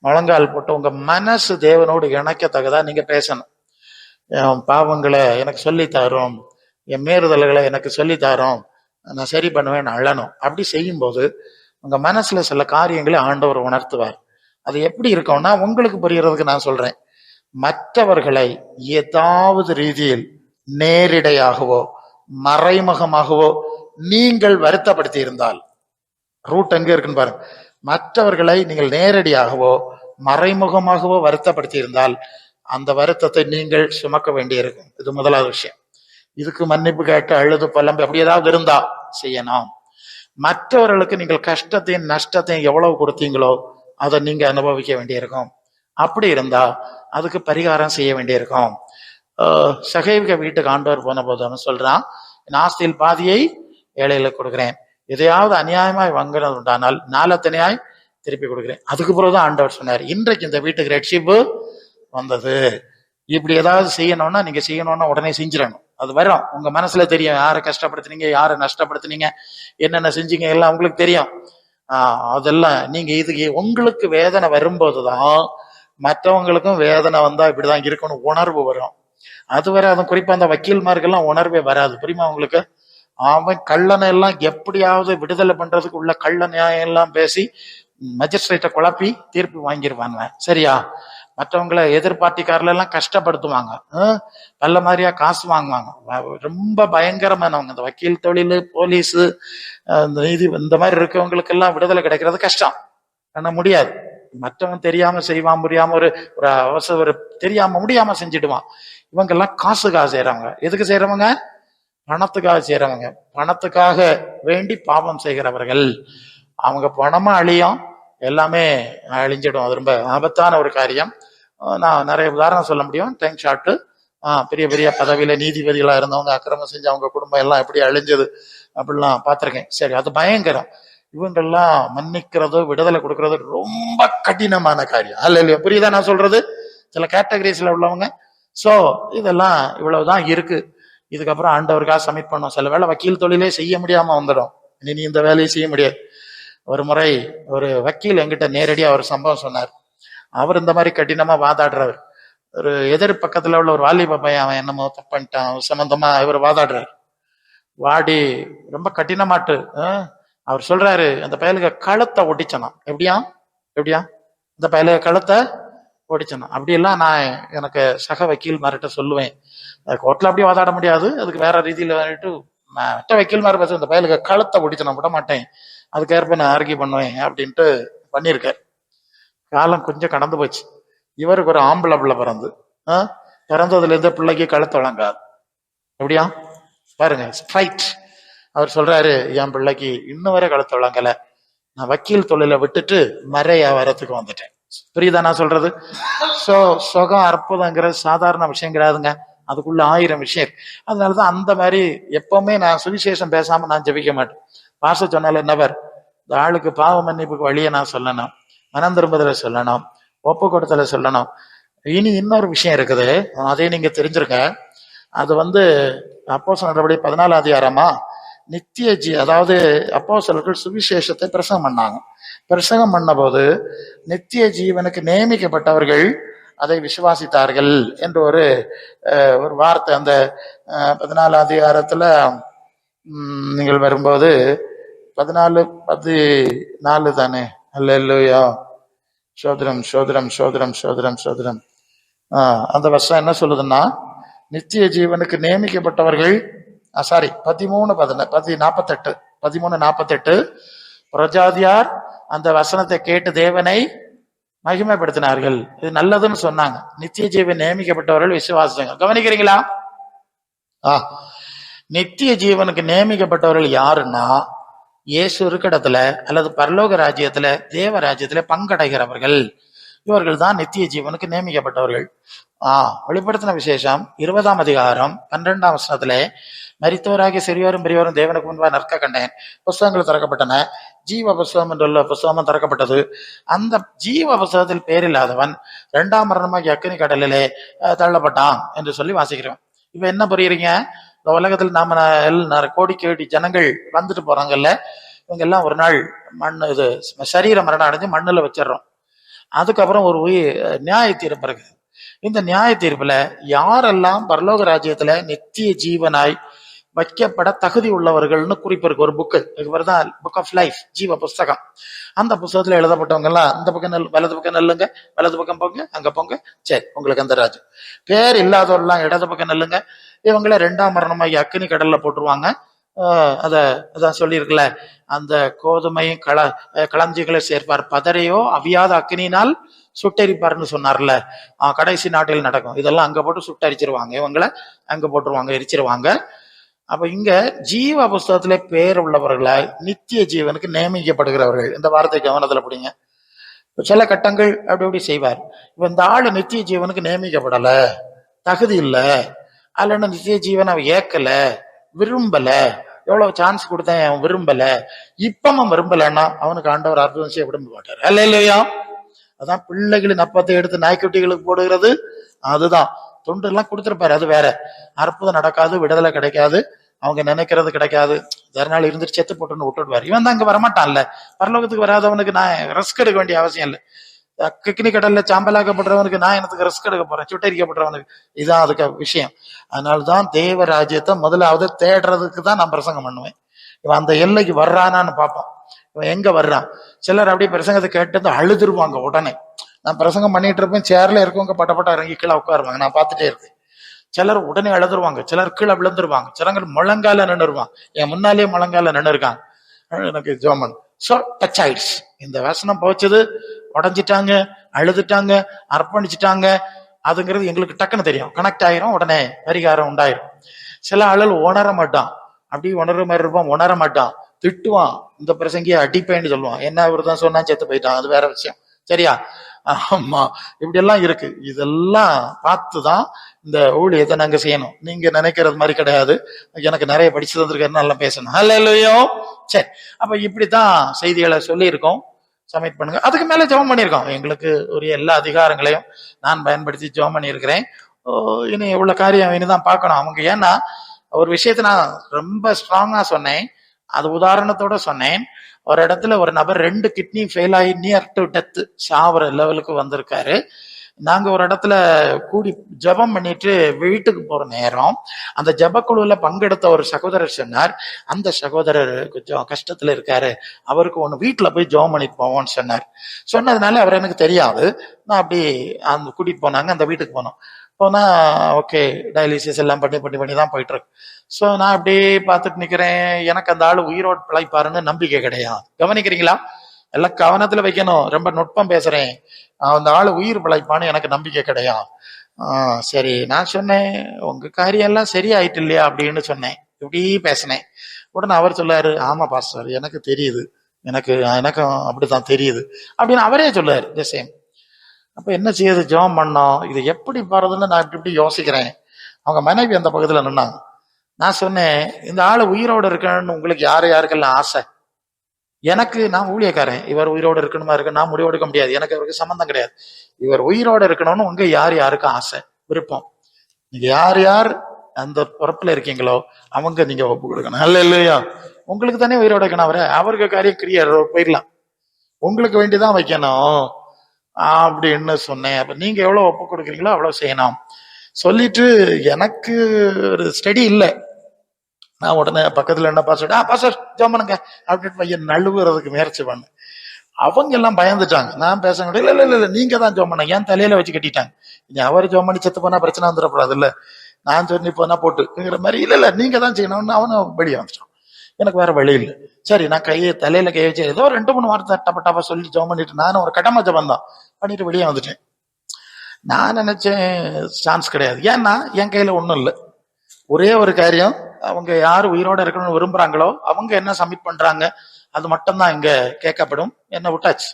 முழங்கால் போட்டு உங்க மனசு தேவனோடு இணைக்கத்தக்கதா நீங்க பேசணும். என் பாவங்களை எனக்கு சொல்லி தரும், என் மீறுதல்களை எனக்கு சொல்லி தரும், நான் சரி பண்ணுவேன், அழணும். அப்படி செய்யும்போது உங்க மனசுல சில காரியங்களை ஆண்டவர் உணர்த்துவார். அது எப்படி இருக்கும்னா, உங்களுக்கு புரியறதுக்கு நான் சொல்றேன். மற்றவர்களை ஏதாவது ரீதியில் நேரிடையாகவோ மறைமுகமாகவோ நீங்கள் வருத்தப்படுத்தி இருந்தால், ரூட் எங்க இருக்குன்னு பாருங்க. மற்றவர்களை நீங்கள் நேரடியாகவோ மறைமுகமாகவோ வருத்தப்படுத்தி இருந்தால் அந்த வருத்தத்தை நீங்கள் சுமக்க வேண்டியிருக்கும். இது முதலாவது விஷயம். இதுக்கு மன்னிப்பு கேட்டு அழுது புலம்பு அப்படி ஏதாவது இருந்தா செய்யணும். மற்றவர்களுக்கு நீங்கள் கஷ்டத்தையும் நஷ்டத்தையும் எவ்வளவு கொடுத்தீங்களோ அதை நீங்க அனுபவிக்க வேண்டியிருக்கும். அப்படி இருந்தா அதுக்கு பரிகாரம் செய்ய வேண்டியிருக்கும். சகைவிக வீட்டுக்கு ஆண்டவர் போன போது சொல்றான், ஆஸ்தியில் பாதியை ஏழைகளுக்கு கொடுக்குறேன், எதையாவது அநியாயமாய் வாங்கினது உண்டானால் நாலத்தனையாய் திருப்பி கொடுக்குறேன். அதுக்கு பிறகுதான் ஆண்டவர் சொன்னார், இன்றைக்கு இந்த வீட்டுக்கு ரட்சிப்பு வந்தது. இப்படி ஏதாவது செய்யணும்னா நீங்க செய்யணும்னா உடனே செஞ்சிடணும். அது வரும், உங்க மனசுல தெரியும், யாரை கஷ்டப்படுத்துனீங்க, யாரை நஷ்டப்படுத்துனீங்க, என்னென்ன செஞ்சீங்க எல்லாம் உங்களுக்கு தெரியும். அதெல்லாம் நீங்க இதுக்கு உங்களுக்கு வேதனை வரும்போதுதான் மற்றவங்களுக்கும் வேதனை வந்தா இப்படிதான் இருக்கணும் உணர்வு வரும். அதுவரை அதுவும் குறிப்பா அந்த வக்கீல்மார்கள்லாம் உணர்வே வராது. புரியுமா உங்களுக்கு? அவன் கள்ளனை எல்லாம் எப்படியாவது விடுதலை பண்றதுக்கு உள்ள கள்ள நியாயம் எல்லாம் பேசி மஜிஸ்ட்ரேட்டை குழப்பி தீர்ப்பு வாங்கிடுவாங்க. சரியா? மற்றவங்களை எதிர்பார்ட்டிக்காரல எல்லாம் கஷ்டப்படுத்துவாங்க, நல்ல மாதிரியா காசு வாங்குவாங்க. ரொம்ப பயங்கரமானவங்க இந்த வக்கீல் தொழில், போலீஸ், நீதி, இந்த மாதிரி இருக்கவங்களுக்கு எல்லாம் விடுதலை கிடைக்கிறது கஷ்டம். ஆனா முடியாது. மற்றவன் தெரியாம செய்வான், முடியாம ஒரு அவசர தெரியாம முடியாம செஞ்சிடுவான். இவங்க எல்லாம் காசுக்காக செய்யறவங்க. எதுக்கு செய்யறவங்க? பணத்துக்காக செய்யறவங்க. பணத்துக்காக வேண்டி பாவம் செய்கிறவர்கள். அவங்க பணமா அழியும், எல்லாமே அழிஞ்சிடும். அது ரொம்ப ஆபத்தான ஒரு காரியம். நான் நிறைய உதாரணம் சொல்ல முடியும். Time short. பெரிய பெரிய பதவியில நீதிபதிகளா இருந்தவங்க அக்கிரமம் செஞ்சு அவங்க குடும்பம் எல்லாம் எப்படி அழிஞ்சது அப்படிலாம் பார்த்திருக்கேன். சரி, அது பயங்கரம். இவங்கெல்லாம் மன்னிக்கிறது, விடுதலை கொடுக்கறது ரொம்ப கடினமான காரியம். அல்ல இல்லையா? புரியுதா நான் சொல்றது? சில கேட்டகரிஸ்ல உள்ளவங்க. சோ இதெல்லாம் இவ்வளவுதான் இருக்கு. இதுக்கப்புறம் ஆண்டவருக்காக சப்மிட் பண்ணோம். சில வேளை வக்கீல் தொழிலே செய்ய முடியாம வந்துடும். இனி இந்த வேலையை செய்ய முடியாது. ஒரு முறை ஒரு வக்கீல் என்கிட்ட நேரடியா ஒரு சம்பவம் சொன்னார். அவர் இந்த மாதிரி கடினமா வாதாடுறவர். ஒரு எதிர் பக்கத்துல உள்ள ஒரு வாலிப பையன், அவன் என்னமோ தப்பன்ட்டான் சம்பந்தமா இவர் வாதாடுறாரு. வாடி ரொம்ப கடினமாட்டு அவர் சொல்றாரு, அந்த பயலுக கழுத்தை ஒடிச்சனாம். எப்படியா எப்படியா இந்த பயலுக கழுத்தை ஒடிச்சனாம். அப்படியெல்லாம் நான் எனக்கு சக வக்கீல் மார்கிட்ட சொல்லுவேன். கோர்ட்ல அப்படியே வாதாட முடியாது, அதுக்கு வேற ரீதியில வந்துட்டு மற்ற வக்கீல் மாதிரி பேச, இந்த பயலுக கழுத்தை ஒடிச்சனா விட மாட்டேன், அதுக்கேற்ப நான் ஆர்கியூ பண்ணுவேன் அப்படின்ட்டு பண்ணியிருக்கார். காலம் கொஞ்சம் கடந்து போச்சு. இவருக்கு ஒரு ஆம்பளை பிள்ளை பிறந்ததுல இருந்து பிள்ளைக்கு கழுத்து வழங்காது. எப்படியா பாருங்க, ஸ்ட்ரைட். அவர் சொல்றாரு, என் பிள்ளைக்கு இன்னும் வரை கழுத்து வழங்கல, நான் வக்கீல் தொழிலை விட்டுட்டு மறையா வரத்துக்கு வந்துட்டேன். புரியுதா நான் சொல்றது? சுகம் அற்புதங்கிறது சாதாரண விஷயம் கிடையாதுங்க, அதுக்குள்ள 1000 விஷயம். அதனாலதான் அந்த மாதிரி எப்பவுமே நான் சுவிசேஷம் பேசாம நான் ஜெபிக்க மாட்டேன். பாச சொன்னால என்னவர், இந்த ஆளுக்கு பாவ மன்னிப்புக்கு வழியை நான் சொல்லணும், மனம் திரும்புதல சொல்லணும், ஒப்பு கொடுத்தல சொல்லணும். இனி இன்னொரு விஷயம் இருக்குது, அதே நீங்க தெரிஞ்சிருக்க. அது அப்போஸ்தலர் 14 அதிகாரமா நித்திய அதாவது அப்போஸ்தலர்கள் சுவிசேஷத்தை பிரசங்கம் பண்ணாங்க. பிரசங்கம் பண்ண போது நித்திய ஜீவனுக்கு நியமிக்கப்பட்டவர்கள் அதை விசுவாசித்தார்கள் என்று ஒரு வார்த்தை அந்த 14 அதிகாரத்துல நீங்கள் வரும்போது 14:14 தானே. அல்லேலூயா, சோதரம் சோதரம் சோதரம் சோதரம் சோதரம். அந்த வருஷம் என்ன சொல்லுதுன்னா, நித்திய ஜீவனுக்கு நியமிக்கப்பட்டவர்கள் 13:48 பிரஜாதியார் அந்த வசனத்தை கேட்டு தேவனை மகிமைப்படுத்தினார்கள். இது நல்லதுன்னு சொன்னாங்க. நித்திய ஜீவன் நியமிக்கப்பட்டவர்கள் விசுவாசிச்சாங்க. கவனிக்கிறீங்களா? நித்திய ஜீவனுக்கு நியமிக்கப்பட்டவர்கள் யாருன்னா, இயேசு இருக்கிடத்துல அல்லது பரலோக ராஜ்யத்துல தேவ ராஜ்யத்துல பங்கடைகிறவர்கள். இவர்கள் தான் நித்திய ஜீவனுக்கு நியமிக்கப்பட்டவர்கள். வெளிப்படுத்தின விசேஷம் 20ஆம் அதிகாரம் 12ஆம் வசனத்திலே, மரித்தோராகிய சிறியோரும் பெரியோரும் தேவனுக்கு முன்பாக நிற்க கண்டேன், புஸ்தகங்கள் திறக்கப்பட்டன, ஜீவ புஸ்தகம் என்றுள்ள புஸ்தகமும் திறக்கப்பட்டது. அந்த ஜீவ புஸ்தகத்தில் பேரில்லாதவன் 2ஆம் மரணமாகி அக்கினி கடலிலே தள்ளப்பட்டான் என்று சொல்லி வாசிக்கிறோம். இப்ப என்ன புரியுறீங்க? இந்த உலகத்தில் நாம கோடி ஜனங்கள் வந்துட்டு போறாங்கல்ல, இவங்க எல்லாம் ஒரு நாள் இது சரீர மரணம் அடைஞ்சு மண்ணுல வச்சிடறோம். அதுக்கப்புறம் ஒரு நியாய தீர்ப்பு இருக்கு. இந்த நியாய தீர்ப்புல யாரெல்லாம் பரலோக ராஜ்யத்துல நித்திய ஜீவனாய் வைக்கப்பட தகுதி உள்ளவர்கள்னு குறிப்பு இருக்கு. ஒரு புக்கு தான் புக் ஆஃப் லைஃப், ஜீவ புஸ்தகம். அந்த புஸ்தகத்துல எழுதப்பட்டவங்க எல்லாம் இந்த பக்கம் வலது பக்கம் நெல்லுங்க, வலது பக்கம் போங்க, அங்க போங்க, சரி உங்களுக்கு அந்த ராஜ்யம். பேர் இல்லாதவரெல்லாம் இடது பக்கம் நெல்லுங்க, இவங்கள 2ஆம் மரணமாகி அக்கினி கடல்ல போட்டுருவாங்க. அதான் சொல்லியிருக்கல, அந்த கோதுமையும் களஞ்சிகளை சேர்ப்பார், பதறையோ அவியாத அக்கினினால் சுட்டெரிப்பார்னு சொன்னார்ல. கடைசி நாட்டில் நடக்கும். இதெல்லாம் அங்க போட்டு சுட்டரிச்சிருவாங்க, இவங்களை அங்க போட்டுருவாங்க, எரிச்சிருவாங்க. அப்ப இங்க ஜீவ புஸ்தகத்திலே பேர் உள்ளவர்களாய் நித்திய ஜீவனுக்கு நியமிக்கப்படுகிறவர்கள். இந்த வார்த்தை கவனத்துல பிடிங்க. சில கட்டங்கள் அப்படி செய்வார். இப்ப இந்த ஆளு நித்திய ஜீவனுக்கு நியமிக்கப்படல, தகுதி இல்லை, அல்ல நித்திய ஜீவன் அவன் ஏக்கல, விரும்பல, எவ்வளவு சான்ஸ் கொடுத்தேன் அவன் விரும்பல, இப்பவும் விரும்பலன்னா அவனுக்கு ஆண்டவர் அற்புதம் செய்ய விரும்ப மாட்டார். அல்ல இல்லையா? அதான் பிள்ளைகளின் அப்பத்தை எடுத்து நாய்க்குட்டிகளுக்கு போடுகிறது. அதுதான் தொண்டு எல்லாம் கொடுத்துருப்பாரு, அது வேற. அற்புதம் நடக்காது, விடுதலை கிடைக்காது, அவங்க நினைக்கிறது கிடைக்காது, நாள் இருந்துட்டு செத்து போட்டுன்னு விட்டுடுவாரு. இவன் தான் இங்க வரமாட்டான்ல, பரலோகத்துக்கு வராதவனுக்கு நான் ரிஸ்க் எடுக்க வேண்டிய அவசியம் இல்லை. கிக்னி கடல்ல சாம்பலாக்கப்படுறவனுக்கு நான் எனக்கு ரிஸ்க் எடுக்க போறேன், சுட்டரிக்கப்படுறவனுக்கு. இதுதான் அதுக்கு விஷயம். அதனால்தான் தேவ ராஜ்யத்தை முதலாவது தேடுறதுக்கு தான் நான் பிரசங்கம் பண்ணுவேன். இவன் அந்த எல்லைக்கு வர்றானான்னு பார்ப்போம். இவன் எங்க வர்றான்? சிலர் அப்படியே பிரசங்கத்தை கேட்டு அழுதுருவாங்க உடனே. நான் பிரசங்கம் பண்ணிட்டு இருப்பேன், சேர்ல இருக்கவங்க பட்ட இறங்கி கீழே உட்காருவாங்க, நான் பார்த்துட்டே இருப்பேன். சிலர் உடனே அழுதுருவாங்க, சிலர் கீழே விழுந்துருவாங்க, சிலர் முழங்கால நின்றுருவான். என் முன்னாலேயே முழங்கால நின்று இருக்காங்க. எனக்கு ஜோமன் டச் ஆயிடுச்சு. இந்த வசனம் போச்சது, உடஞ்சிட்டாங்க, அழுதுட்டாங்க, அர்ப்பணிச்சுட்டாங்க. அதுங்கிறது எங்களுக்கு டக்குன்னு தெரியும், கனெக்ட் ஆயிரும், உடனே பரிகாரம் உண்டாயிரும். சில ஆளுகள் உணர மாட்டான், அப்படி உணர்ற மாதிரி இருப்பான், உணர மாட்டான், திட்டுவான், இந்த பிரசங்கிய அடிப்பேன்னு சொல்லுவான். என்ன இவர் தான் சொன்னா செத்து போயிட்டான், அது வேற விஷயம். சரியா? ஆமா, இப்படி எல்லாம் இருக்கு. இதெல்லாம் பார்த்துதான் இந்த ஊழியத்தை நாங்க செய்யணும். நீங்க நினைக்கிறது மாதிரி கிடையாது. எனக்கு நிறைய படிச்சு தந்திருக்காரு, நல்லா பேசணும். அல்லேலூயா. சரி, அப்ப இப்படித்தான் செய்திகளை சொல்லி இருக்கோம். சப்மிட் பண்ணுங்க. அதுக்கு மேல ஜெபம் பண்ணியிருக்கோம். எங்களுக்கு ஒரு எல்லா அதிகாரங்களையும் நான் பயன்படுத்தி ஜெபம் பண்ணியிருக்கிறேன். இனி இவ்வளவு காரியம் இனிதான் பார்க்கணும் அவங்க. ஏன்னா ஒரு விஷயத்த நான் ரொம்ப ஸ்ட்ராங்கா சொன்னேன், அது உதாரணத்தோட சொன்னேன். ஒரு இடத்துல ஒரு நபர் 2 கிட்னி ஃபெயில் ஆகி நியர் டு டெத், சாவர லெவலுக்கு வந்திருக்காரு. நாங்க ஒரு இடத்துல கூடி ஜெபம் பண்ணிட்டு வீட்டுக்கு போற நேரம் அந்த ஜெபக்குழுல பங்கெடுத்த ஒரு சகோதரர் சொன்னார், அந்த சகோதரர் கொஞ்சம் கஷ்டத்துல இருக்காரு, அவருக்கு ஒண்ணு வீட்டுல போய் ஜெபம் பண்ணிட்டு போவோம்னு சொன்னார். சொன்னதுனால அவர் எனக்கு தெரியாது, நான் அப்படி அந்த கூட்டிட்டு போனாங்க, அந்த வீட்டுக்கு போனோம். போனா ஓகே, டயாலிசிஸ் எல்லாம் பண்ணி பண்ணி பண்ணி தான் போயிட்டு இருக்கு. ஸோ நான் அப்படியே பார்த்துட்டு நிக்கிறேன். எனக்கு அந்த ஆள் உயிரோடு பிழைப்பாருன்னு நம்பிக்கை கிடையாது. கவனிக்கிறீங்களா? எல்லாம் கவனத்துல வைக்கணும். ரொம்ப நுட்பம் பேசுறேன். அந்த ஆள் உயிர் பிழைப்பான்னு எனக்கு நம்பிக்கை கிடையாது. சரி, நான் சொன்னேன், உங்க காரியம் எல்லாம் சரியாயிட்டு இல்லையா அப்படின்னு சொன்னேன். இப்படி பேசினேன். உடனே அவர் சொல்லாரு, ஆமா பாஸ்டர், எனக்கு தெரியுது, எனக்கும் அப்படித்தான் தெரியுது அப்படின்னு அவரே சொல்லாரு. The same. அப்ப என்ன செய்யுது? ஜெபம் பண்ணோம். இது எப்படி போறதுன்னு நான் இப்படி யோசிக்கிறேன். அவங்க மனைவி அந்த பக்கத்துல நின்னாங்க. நான் சொன்னேன், இந்த ஆளு உயிரோடு இருக்கணும்னு உங்களுக்கு யாருக்கெல்லாம் ஆசை? எனக்கு, நான் ஊழியக்காரன், இவர் உயிரோடு இருக்கணுமா இருக்கு, நான் முடிவு எடுக்க முடியாது, எனக்கு அவருக்கு சம்பந்தம் கிடையாது. இவர் உயிரோடு இருக்கணும்னு உங்க யாருக்கும் ஆசை, விருப்பம். நீங்க யார் அந்த பொறுப்புல இருக்கீங்களோ அவங்க நீங்க ஒப்பு கொடுக்கணும். அல்ல இல்லையா? உங்களுக்கு தானே உயிரோடு இருக்கணும். அவருக்கு காரியம் கிரியர் போயிடலாம், உங்களுக்கு வேண்டிதான் வைக்கணும் அப்படின்னு சொன்னேன். அப்ப நீங்க எவ்வளவு ஒப்பு கொடுக்குறீங்களோ அவ்வளவு செய்யணும் சொல்லிட்டு, எனக்கு ஒரு ஸ்டடி இல்லை. நான் உடனே பக்கத்துல என்ன பாஸ்டர் ஜெபம் பண்ணுங்க அப்படின்னு பையன் நழுவுறதுக்கு முயற்சி பண்ணேன். அவங்க எல்லாம் பயந்துட்டாங்க. நான் பேச இல்ல இல்ல இல்ல நீங்க தான் ஜெபம் பண்ண, என் தலையில வச்சு கட்டிட்டாங்க. இனி அவர் ஜெபம் பண்ணி செத்து போனா பிரச்சனை வந்துடக்கூடாது இல்ல, நான் சொல்லி போனா போட்டுங்கிற மாதிரி. இல்ல நீங்க தான் செய்யணும்னு அவனும் வெளியே வந்துட்டான். எனக்கு வேற வழி இல்லை. சரி, நான் தலையில கையை வச்சு ஏதோ 2-3 வார்த்தை டப்பா சொல்லி ஜெபம் பண்ணிட்டு நானும் ஒரு கடமை ஜெபம் தான் பண்ணிட்டு வெளியே வந்துட்டேன். நான் நினைச்சேன் சான்ஸ் கிடையாது. ஏன்னா என் கையில ஒண்ணும் இல்லை. ஒரே ஒரு காரியம், அவங்க யாரு உயிரோட இருக்கணும்னு விரும்புறாங்களோ அவங்க என்ன சப்மிட் பண்றாங்க அது மட்டும் தான் இங்க கேட்கப்படும். என்ன விட்டாச்சு,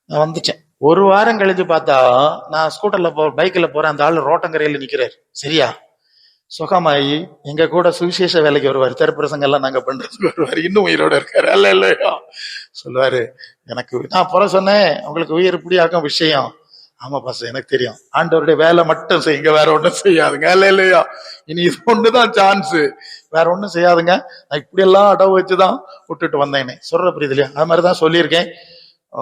நான் வந்துட்டேன். ஒரு வாரம் கழிச்சு பார்த்தா நான் ஸ்கூட்டர்ல பைக்ல போறேன். அந்த ஆள் ரோட்டங்கரையில நிக்கிறாரு. சரியா, சுகமாயி எங்க கூட சுவிசேஷ வேலைக்கு வருவார், தெருப்பிரசங்க எல்லாம் நாங்க பண்றதுக்கு வருவார். இன்னும் உயிரோட இருக்காரு. அல்ல இல்லையா? சொல்லுவாரு, எனக்கு நான் புற சொன்னேன், உங்களுக்கு உயிர் இப்படியாக்கும் விஷயம். ஆமா பாஸ், எனக்கு தெரியும், ஆண்டவருடைய வேலை மட்டும் செய்யுங்க, வேற ஒண்ணும் செய்யாதுங்க. இல்ல இல்லையா? இனி இது ஒண்ணுதான் சான்ஸ், வேற ஒண்ணும் செய்யாதுங்க. நான் இப்படி எல்லாம் அடவு வச்சுதான் விட்டுட்டு வந்தேனே. சொல்ற புரியுது இல்லையா? அது மாதிரிதான் சொல்லியிருக்கேன்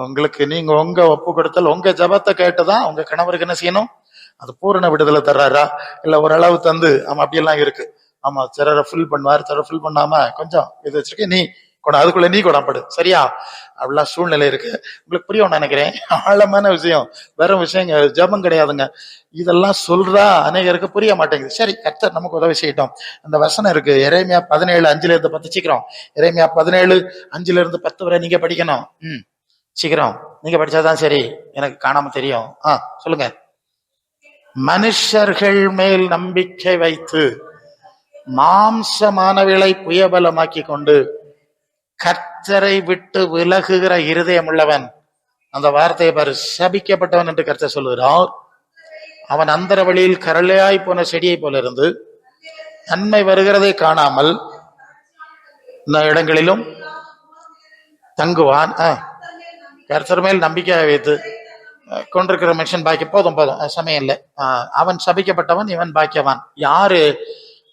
உங்களுக்கு. நீங்க உங்க ஒப்பு கொடுத்தல், உங்க ஜபத்தை கேட்டுதான் உங்க கணவருக்கு என்ன செய்யணும், அது பூரண விடுதலை தர்றாரா இல்ல ஓரளவு தந்து, ஆமா அப்படியெல்லாம் இருக்கு. ஆமா, சிலரை ஃபில் பண்ணுவார், சிலரை ஃபில் பண்ணாம கொஞ்சம் இது வச்சிருக்கேன், நீ அதுக்குள்ள நீ கொடாப்படு. சரியா? அப்படிலாம் சூழ்நிலை இருக்கு. உங்களுக்கு புரியும் நினைக்கிறேன். ஆழமான விஷயம், வேற விஷயம் ஜபம் கிடையாதுங்க. இதெல்லாம் சொல்றா அநேகருக்கு புரிய மாட்டேங்குது. சரி, கர்த்தர் நமக்கு உதவி செய்யட்டும். அந்த வசனம் இருக்கு, எரேமியா 17:5-10 சீக்கிரம். எரேமியா 17:5-10 வரை நீங்க படிக்கணும். சீக்கிரம் நீங்க படிச்சாதான் சரி, எனக்கு காணாம தெரியும். சொல்லுங்க. மனுஷர்கள் மேல் நம்பிக்கை வைத்து மாம்சமானவளை புயபலமாக்கி கொண்டு கர்த்தரை விட்டு விலகுகிற இருதயம் உள்ளவன், அந்த வார்த்தையை பாரு, சபிக்கப்பட்டவன் என்று கர்த்தர் சொல்லுகிறார். அவன் அந்தர வழியில் கரளையாய் போன செடியை போல இருந்து நன்மை வருகிறதை காணாமல் இடங்களிலும் தங்குவான். கர்த்தர் மேல் நம்பிக்கை வைத்து கொண்டிருக்கிற மனுஷன் பாக்கிய, போதும் சமயம் இல்லை. அவன் சபிக்கப்பட்டவன், இவன் பாக்கியவான். யாரு?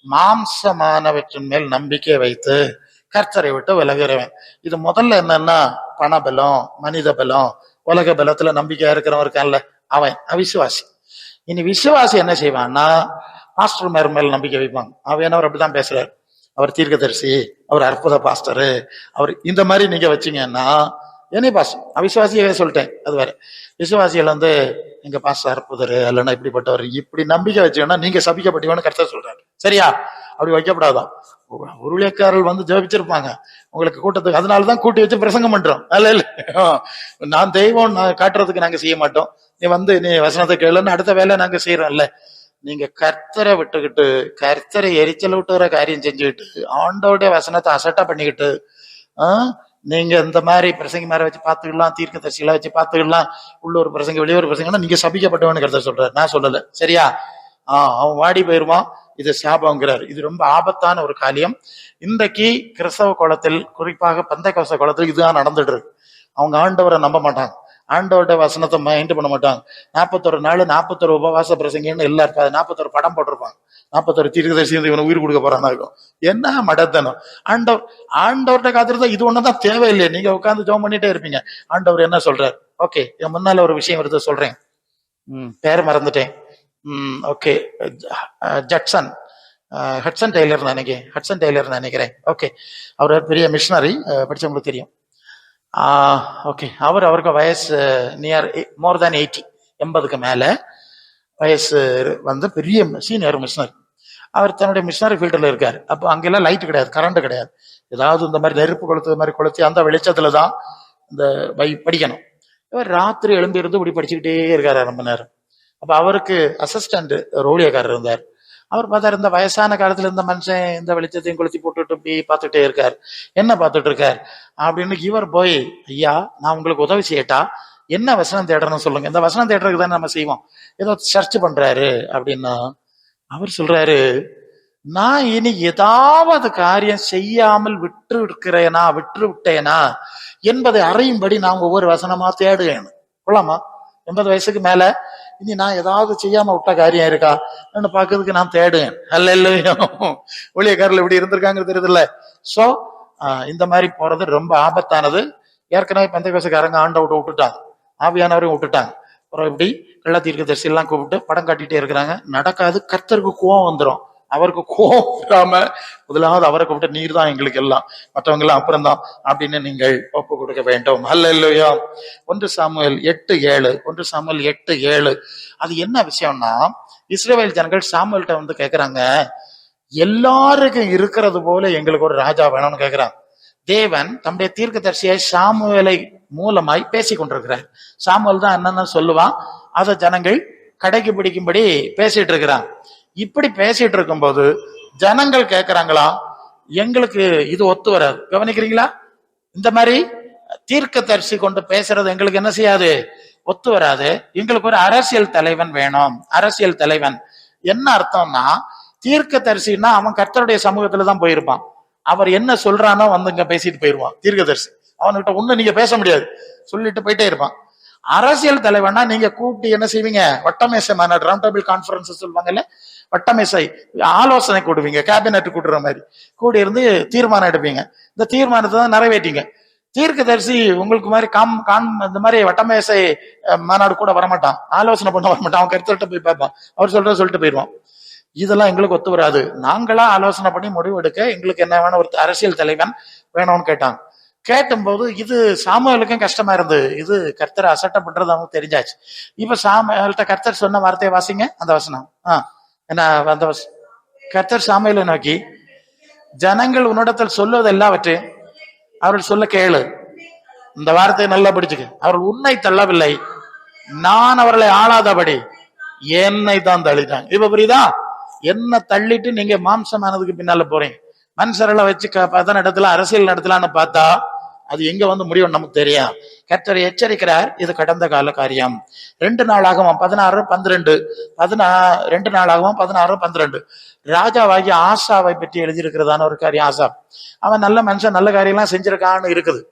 மாம்சமானவற்றின் மேல் நம்பிக்கை வைத்து கர்த்தரை விட்டு விலகிறவன். இது முதல்ல என்னன்னா, பணபலம், மனித பலம், உலக பலத்துல நம்பிக்கையா இருக்கிறவன் இருக்கான்ல, அவன் அவிசுவாசி. இனி விசுவாசி என்ன செய்வான்னா, பாஸ்டர் மேல் நம்பிக்கை வைப்பாங்க. அவன் அவர் அப்படிதான் பேசுறாரு, அவர் தீர்க்கதரிசி, அவர் அற்புத பாஸ்டரு, அவர் இந்த மாதிரி நீங்க வச்சீங்கன்னா என்ன பாஸ்டர். அவிசுவாசியே சொல்லிட்டேன், அது வேற. விசுவாசிகள் எங்க பாஸ்டர் அற்புதரு இல்லைன்னா இப்படிப்பட்டவர், இப்படி நம்பிக்கை வச்சீங்கன்னா நீங்க சபிக்கப்பட்டவன்னு கர்த்தர் சொல்றாரு. சரியா? அப்படி வைக்கப்படாதான். உருளைக்காரர்கள் ஜெபிச்சிருப்பாங்க உங்களுக்கு கூட்டத்துக்கு, அதனாலதான் கூட்டி வச்சு பிரசங்கம் பண்றோம். அல்ல இல்ல, நான் தெய்வம் காட்டுறதுக்கு நாங்க செய்ய மாட்டோம். நீ வசனத்தை கேளுன்னு அடுத்த வேலை நாங்க செய்யறோம்ல. நீங்க கர்த்தரை விட்டுக்கிட்டு, கர்த்தரை எரிச்சல் விட்டுற காரியம் செஞ்சுக்கிட்டு, ஆண்டோடைய வசனத்தை அசட்டா பண்ணிக்கிட்டு, நீங்க இந்த மாதிரி பிரசங்கி மாதிரி வச்சு பாத்துக்கலாம், தீர்க்க தரிசிகளா வச்சு பாத்துக்கலாம், உள்ளூர் பிரசங்க வெளியூர் பிரசங்கன்னா நீங்க சபிக்கப்பட்டவன்னு கருத்து சொல்றாரு, நான் சொல்லல. சரியா? அவன் வாடி போயிருவான். இது சாபங்கிறார். இது ரொம்ப ஆபத்தான ஒரு காரியம். இன்றைக்கு கிறிஸ்தவ குலத்தில், குறிப்பாக பந்தைக்கோச குலத்தில் இதுதான் நடந்துட்டு இருக்கு. அவங்க ஆண்டவரை நம்ப மாட்டாங்க, ஆண்டவருடைய வசனத்தை மைண்ட் பண்ண மாட்டாங்க. 41 நாள் 41 உபவாச பிரசங்கன்னு எல்லாம் இருப்பாது. 41 படம் போட்டிருப்பாங்க, 41 தீர்க்கதரிசி இவனை உயிர் கொடுக்க போறானா இருக்கும். என்ன மடத்தனம்! ஆண்டவர்கிட்ட காத்திருந்தா இது ஒண்ணுதான் தேவையில்லையே. நீங்க உட்காந்து ஜெபம் பண்ணிட்டே இருப்பீங்க. ஆண்டவர் என்ன சொல்றாரு? ஓகே, என் முன்னால ஒரு விஷயம் வருது சொல்றேன். பேர் மறந்துட்டேன். ஓகே, ஜட்சன், ஹட்சன் டெய்லர் நினைக்கிறேன், ஹட்சன் டெய்லர் நினைக்கிறேன். ஓகே, அவர் பெரிய மிஷனரி, படிச்சவங்களுக்கு தெரியும். ஓகே, அவருக்கு வயசு நியர் மோர் தேன் 80, 80க்கு மேல வயசு வந்து பெரிய சீனியர் மிஷனரி. அவர் தன்னுடைய மிஷனரி ஃபீல்டில் இருக்காரு. அப்போ அங்கெல்லாம் லைட் கிடையாது, கரண்ட் கிடையாது. ஏதாவது இந்த மாதிரி நெருப்பு கொளுத்து மாதிரி கொளுத்தி அந்த வெளிச்சத்துல தான் இந்த படிக்கணும். இவர் ராத்திரி எழும்பி இருந்து இப்படி படிச்சுக்கிட்டே இருக்காரு ரொம்ப நேரம். அப்ப அவருக்கு அசிஸ்டன்ட் ஒரு ஊழியக்காரர் இருந்தார். அவர் பார்த்தாரு, இந்த வயசான காலத்துல இந்த மனுஷன் இந்த வெளிச்சத்தையும் கொளுத்தி போட்டுட்டு இப்படி பார்த்துட்டே இருக்கார், என்ன பார்த்துட்டு இருக்கார் அப்படின்னு இவர் போய், ஐயா நான் உங்களுக்கு உதவி செய்யட்டா, என்ன வசனம் தேடணும் சொல்லுங்க, இந்த வசனம் தேடுறதுக்கு தானே நம்ம செய்வோம், ஏதோ சர்ச் பண்றாரு அப்படின்னா அவர் சொல்றாரு, நான் இனி ஏதாவது காரியம் செய்யாமல் விட்டு விட்டேனா என்பதை அறியும்படி நான் ஒவ்வொரு வசனமா தேடுவேன். கொள்ளாமா, 80 வயசுக்கு மேல இனி நான் ஏதாவது செய்யாம விட்ட காரியம் இருக்கா பாக்குறதுக்கு நான் தேடுவேன். அல்ல ஊழியக்காரர்கள் இப்படி இருந்திருக்காங்க தெரியுதுல்ல. சோ இந்த மாதிரி போறது ரொம்ப ஆபத்தானது. ஏற்கனவே பெந்தேகோஸ்துக்காரங்க ஆண்டவரை விட்டுட்டாங்க, ஆவியானவரையும் விட்டுட்டாங்க. அப்புறம் இப்படி கள்ள தீர்க்கதரிசி எல்லாம் கூப்பிட்டு படம் காட்டிட்டே இருக்கிறாங்க, நடக்காது. கர்த்தருக்கு கோவம் வந்துடும். அவருக்கு கோவம் வராம முதலாவது அவரை கூப்பிட்டு, நீர் தான் எங்களுக்கு எல்லாம், மற்றவங்க எல்லாம் அப்புறம் தான் அப்படின்னு நீங்கள் ஒப்பு கொடுக்க வேண்டும். அல்லேலூயா. 1 சாமுவேல் 8:7, 1 சாமுவேல் 8:7. அது என்ன விஷயம்னா, இஸ்ரவேல் ஜனங்கள் சாமுவேல்கிட்ட வந்து கேட்கிறாங்க, எல்லாருக்கும் இருக்கிறது போல எங்களுக்கு ஒரு ராஜா வேணும்னு கேட்கிறாங்க. தேவன் தம்முடைய தீர்க்கதரிசியை சாமுவேலை மூலமாய் பேசி கொண்டிருக்கிறார். சாமுவேல் தான் என்னன்னு சொல்லுவான், அதை ஜனங்கள் கடைக்கு பிடிக்கும்படி பேசிட்டு இருக்கிறான். இப்படி பேசிட்டு இருக்கும்போது ஜனங்கள் கேட்கிறாங்களா, எங்களுக்கு இது ஒத்து வராது. கவனிக்கிறீங்களா? இந்த மாதிரி தீர்க்கதரிசி கொண்டு பேசுறது எங்களுக்கு என்ன செய்யாது, ஒத்து வராது. எங்களுக்கு ஒரு அரசியல் தலைவன் வேணும். அரசியல் தலைவன் என்ன அர்த்தம்னா, தீர்க்கதரிசின்னா அவன் கர்த்தருடைய சமூகத்துல தான் போயிருப்பான். அவர் என்ன சொல்றானோ வந்து இங்க பேசிட்டு போயிருவான். தீர்க்கதரிசி அவன்கிட்ட ஒண்ணு நீங்க பேச முடியாது, சொல்லிட்டு போயிட்டே இருப்பான். அரசியல் தலைவனா நீங்க கூப்பிட்டு என்ன செய்வீங்க, வட்டமேசை மாநாடு, ரவுண்ட் டேபிள் கான்ஃபரன்ஸ் சொல்லுவாங்கல்ல, வட்டமேசை ஆலோசனை கூடுவீங்க, கேபினெட் கூட்டுற மாதிரி கூடி இருந்து தீர்மானம் எடுப்பீங்க. இந்த தீர்மானத்தை தான் நிறைவேற்றீங்க. தீர்க்கதரிசி உங்களுக்கு மாதிரி இந்த மாதிரி வட்டமேசை மாநாடு கூட வரமாட்டான், ஆலோசனை பண்ண வரமாட்டான். அவன் கருத்துட்டு போய் பார்ப்பான், அவர் சொல்லிட்டு போயிடுவான். இதெல்லாம் எங்களுக்கு ஒத்து வராது, நாங்களா ஆலோசனை பண்ணி முடிவு எடுக்க எங்களுக்கு என்ன வேணும், ஒரு அரசியல் தலைவன் வேணும்னு கேட்டாங்க. கேட்டும்போது இது சாமுவேலுக்கும் கஷ்டமா இருந்து, இது கர்த்தரை அசட்டை பண்றது அவங்க தெரிஞ்சாச்சு. இப்ப சாமுவேல்கிட்ட கர்த்தர் சொன்ன வார்த்தையை வாசிங்க, அந்த வசனம். என்ன அந்த கர்த்தர் சாமுவேலை நோக்கி, ஜனங்கள் உன்னிடத்தில் சொல்லுவது எல்லாவற்றையும் அவர்கள் சொல்ல கேளு. இந்த வார்த்தையை நல்லா பிடிச்சுக்க. அவர்கள் உன்னை தள்ளவில்லை, நான் அவர்களை ஆளாதபடி என்னை தான் தள்ளிட்டாங்க. இப்ப புரியுதா? என்ன தள்ளிட்டு நீங்க மாம்சமானதுக்கு பின்னால போறீங்க. மனுஷர்களை வச்சு பதன் இடத்துல அரசியல் நடத்தலான்னு பார்த்தா அது எங்க வந்து முடியும் நமக்கு தெரியும். கர்த்தர் எச்சரிக்கிறார், இது கடந்த கால காரியம். 2 நாளாகவும் 16:12, 2 நாளாகவும் 16:12 ராஜாவாகி ஆசாவை பற்றி எழுதியிருக்கிறதான ஒரு காரியம். ஆசா அவன் நல்ல மனுஷன், நல்ல காரியம் எல்லாம் செஞ்சிருக்கான்னு இருக்குது.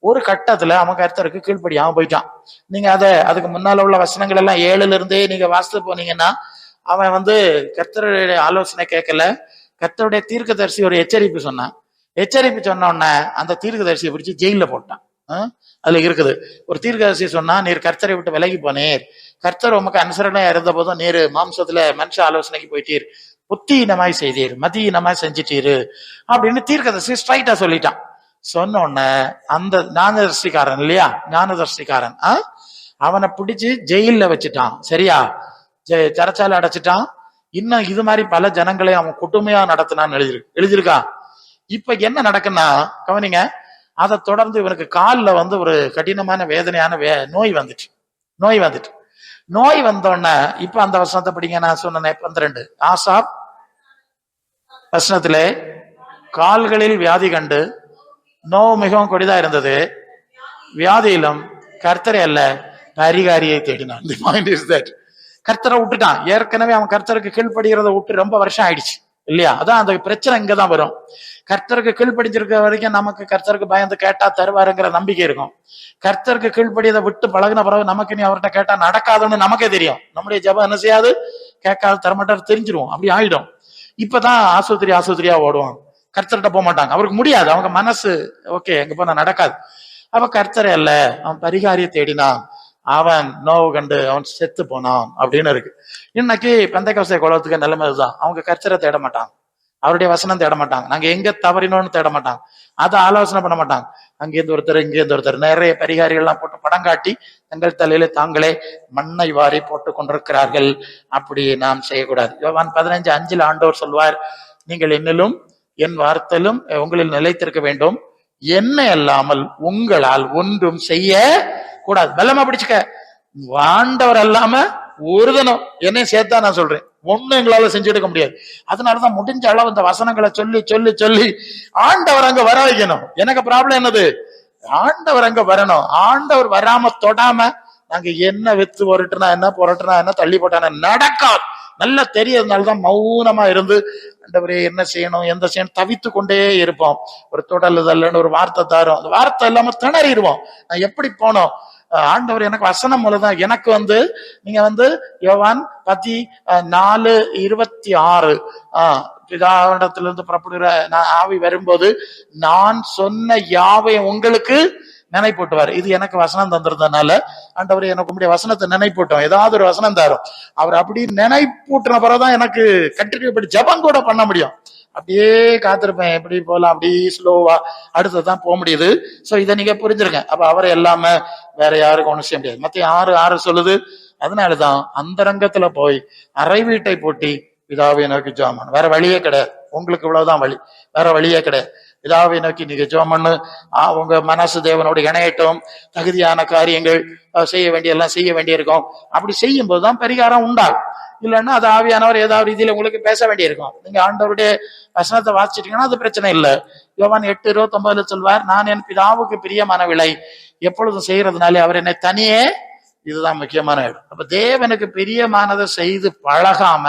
ஒரு கட்டத்துல அவன் கர்த்தருக்கு கீழ்ப்படியாம போயிட்டான். நீங்க அதுக்கு முன்னால உள்ள வசனங்கள் எல்லாம் 7ல இருந்தே நீங்க வாசித்து போனீங்கன்னா, அவன் வந்து கர்த்தருடைய ஆலோசனை கேட்கல. கர்த்தருடைய தீர்க்கதரிசி ஒரு எச்சரிப்பு சொன்னான். எச்சரிப்பு சொன்ன உடனே அந்த தீர்க்கதரிசியை பிடிச்சி ஜெயில போட்டான். அதுல இருக்குது ஒரு தீர்க்கதரிசி சொன்னா, நீர் கர்த்தரை விட்டு விலகி போனீர், கர்த்தர் உமக்கு அனுசரணையா இருந்த போதும் நீர் மாம்சத்துல மனுஷ ஆலோசனைக்கு போயிட்டீர், புத்தியினமாய் செய்தீர், மதியினமாய் செஞ்சிட்டீரு அப்படின்னு தீர்க்கதரிசி ஸ்ட்ரைட்டா சொல்லிட்டான். சொன்ன உடனே அந்த ஞானதர்ஷிக்காரன் இல்லையா, ஞானதர்ஷிக்காரன் அவனை பிடிச்சு ஜெயில வச்சுட்டான். சரியா? சிறைச்சாலை அடைச்சிட்டான். இன்னும் இது மாதிரி பல ஜனங்களை அவன் கொடுமையா நடத்தினான்னு எழுதியிருக்கான். இப்ப என்ன நடக்குன்னா கவனிங்க, அதை தொடர்ந்து இவனுக்கு காலில் வந்து ஒரு கடினமான வேதனையான நோய் வந்துட்டு நோய் வந்தோடனே இப்ப அந்த வசனத்தை படிங்க. நான் சொன்னேன் 12 ஆசாப் வசனத்திலே, கால்களில் வியாதி கண்டு நோவு மிகவும் கொடிதா இருந்தது, வியாதியிலும் கர்த்தரை அல்ல பரிகாரியை தேடினான். The point is that கர்த்தரை விட்டுட்டான். ஏற்கனவே அவன் கர்த்தருக்கு கீழ்படுகிறத விட்டு ரொம்ப வருஷம் ஆயிடுச்சு இல்லையா? அதான் அந்த பிரச்சனை இங்கதான் வரும். கர்த்தருக்கு கீழ்படிஞ்சிருக்க வரைக்கும் நமக்கு கர்த்தருக்கு பயந்து கேட்டா தருவாருங்கிற நம்பிக்கை இருக்கும். கர்த்தருக்கு கீழ்படியதை விட்டு பழகின பிறகு நமக்கு நீ அவர்கிட்ட கேட்டா நடக்காதுன்னு நமக்கே தெரியும். நம்முடைய ஜெபம் என்ன செய்யாது, கேட்காது, தரமாட்டாரு, தெரிஞ்சிருவோம். அப்படி ஆயிடும். இப்பதான் ஆஸ்பத்திரியா ஓடுவாங்க, கர்த்தர்கிட்ட போக மாட்டாங்க. அவருக்கு முடியாது, அவங்க மனசு ஓகே எங்க போனா நடக்காது. அப்ப கர்த்தரை அல்ல அவன் பரிகாரியை தேடினான். அவன் நோவு கண்டு அவன் செத்து போனான் அப்படின்னு இருக்கு. இன்னைக்கு பெந்தைக்கோஸ்தே குலத்துக்கு நிலைமை இதுதான். அவங்க கர்த்தரை தேட மாட்டாங்க, அவருடைய வசனம் தேட மாட்டாங்க, நாங்க எங்க தவறினோன்னு தேட மாட்டாங்க, அதை ஆலோசனை பண்ண மாட்டாங்க. அங்கேருந்து ஒருத்தர் இங்கேருந்து ஒருத்தர் நிறைய பரிகாரிகள்லாம் போட்டு படம் காட்டி தங்கள் தலையில தாங்களே மண்ணை வாரி போட்டு கொண்டிருக்கிறார்கள். அப்படி நாம் செய்யக்கூடாது. யோவான் 15:5 ஆண்டவர் சொல்வார், நீங்கள் என்னிலும் என் வார்த்தையிலும் உங்களில் நிலைத்திருக்க வேண்டும், என்ன அல்லாமல் உங்களால் ஒன்றும் செய்ய கூடாது. பலமா பிடிச்சுக்க, ஆண்டவர் அல்லாம ஒரு தினம் என்னையும் சேர்த்தா நான் சொல்றேன், ஒண்ணும் எங்களால செஞ்செடுக்க முடியாது. அதனாலதான் முடிஞ்ச அளவு இந்த வசனங்களை சொல்லி சொல்லி சொல்லி ஆண்டவர் அங்க வர வைக்கணும். எனக்கு ப்ராப்ளம் என்னது, ஆண்டவர் அங்க வரணும். ஆண்டவர் வராம தொடாம நாங்க என்ன வித்து பொருட்டுனா என்ன புரட்டுனா என்ன தள்ளி போட்டான நடக்காது. நல்லா தெரியறதுனாலதான் மௌனமா இருந்து ஆண்டவரே என்ன செய்யணும் எந்த செய்யணும் தவித்து கொண்டே இருப்போம். ஒரு தொடலுதல்னு ஒரு வார்த்தை தரும், அந்த வார்த்தை இல்லாம திணறிடுவோம். நான் எப்படி போனோம், ஆண்டவர் எனக்கு வசனம் மூலதான் எனக்கு நீங்க யோவான் 14:26 பிதாவிடத்திலிருந்து புறப்படுகிற ஆவி வரும்போது நான் சொன்ன யாவை உங்களுக்கு நினைப்பூட்டுவார். இது எனக்கு வசனம் தந்திருந்ததுனால ஆண்டவர் எனக்கு உங்களுடைய வசனத்தை நினைப்பூட்டோம். ஏதாவது ஒரு வசனம் தரும், அவர் அப்படி நினைப்பூட்டின பிறகுதான் எனக்கு கண்டினியூ ஜபம் கூட பண்ண முடியும். அப்படியே காத்திருப்பேன், எப்படி போலாம், அப்படி ஸ்லோவா அடுத்ததான் போக முடியுது. சோ இதை நீங்க புரிஞ்சிருங்க. அப்ப அவரை எல்லாம வேற யாருக்கும் ஒண்ணு செய்ய முடியாது. மத்திய 6:6 சொல்லுது, அதனாலதான் அந்த ரங்கத்துல போய் அறை வீட்டை போட்டி பிதாவை நோக்கி ஜெபம், வேற வழியே கிடையாது. உங்களுக்கு இவ்வளவுதான் வழி, வேற வழியே கிடையாது. பிதாவை நோக்கி நீங்க ஜெபம் பண்ணு, உங்க மனசு தேவனோடு இணையட்டும், தகுதியான காரியங்கள் செய்ய வேண்டியெல்லாம் செய்ய வேண்டியிருக்கும். அப்படி செய்யும் போதுதான் பரிகாரம் உண்டாகும். இல்லைன்னா அது ஆவியானவர் ஏதாவது ரீதியில உங்களுக்கு பேச வேண்டியிருக்கும். நீங்க ஆண்டவருடைய வசனத்தை வாசிச்சிட்டீங்கன்னா அது பிரச்சனை இல்லை. யோவான் 8:29 சொல்வார், நான் என் பிதாவுக்கு பிரியமான விலை எப்பொழுதும் செய்யறதுனாலே அவர் என்னை தனியே, இதுதான் முக்கியமான இடம். அப்ப தேவனுக்கு பிரியமானதை செய்து பழகாம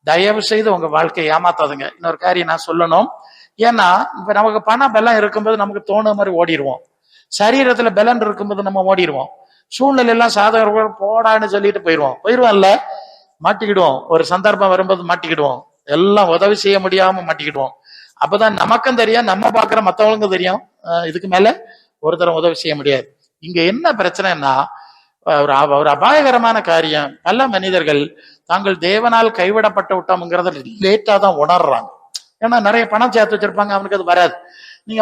தயவு செய்து உங்க வாழ்க்கையை ஏமாத்தாதுங்க. இன்னொரு காரியம் நான் சொல்லணும், ஏன்னா இப்ப நமக்கு பண பலம் இருக்கும்போது நமக்கு தோணுற மாதிரி ஓடிடுவோம், சரீரத்துல பலன் இருக்கும்போது நம்ம ஓடிடுவோம், சூழ்நிலை எல்லாம் சாதக போடான்னு சொல்லிட்டு போயிடுவோம்ல, மாட்டிக்கிடுவோம். ஒரு சந்தர்ப்பம் வரும்போது மாட்டிக்கிடுவோம், எல்லாம் உதவி செய்ய முடியாம மாட்டிக்கிடுவோம். அப்பதான் நமக்கும் தெரியும், நம்ம பாக்குற மத்தவங்களுக்கும் தெரியும், இதுக்கு மேல ஒருத்தரம் உதவி செய்ய முடியாது. இங்க என்ன பிரச்சனைன்னா, ஒரு அபாயகரமான காரியம், பல மனிதர்கள் தாங்கள் தேவனால் கைவிடப்பட்டு விட்டோம்ங்கிறத லேட்டா தான் உணர்றாங்க. ஏன்னா நிறைய பணம் சேர்த்து வச்சிருப்பாங்க, அவனுக்கு அது வராது. நீங்க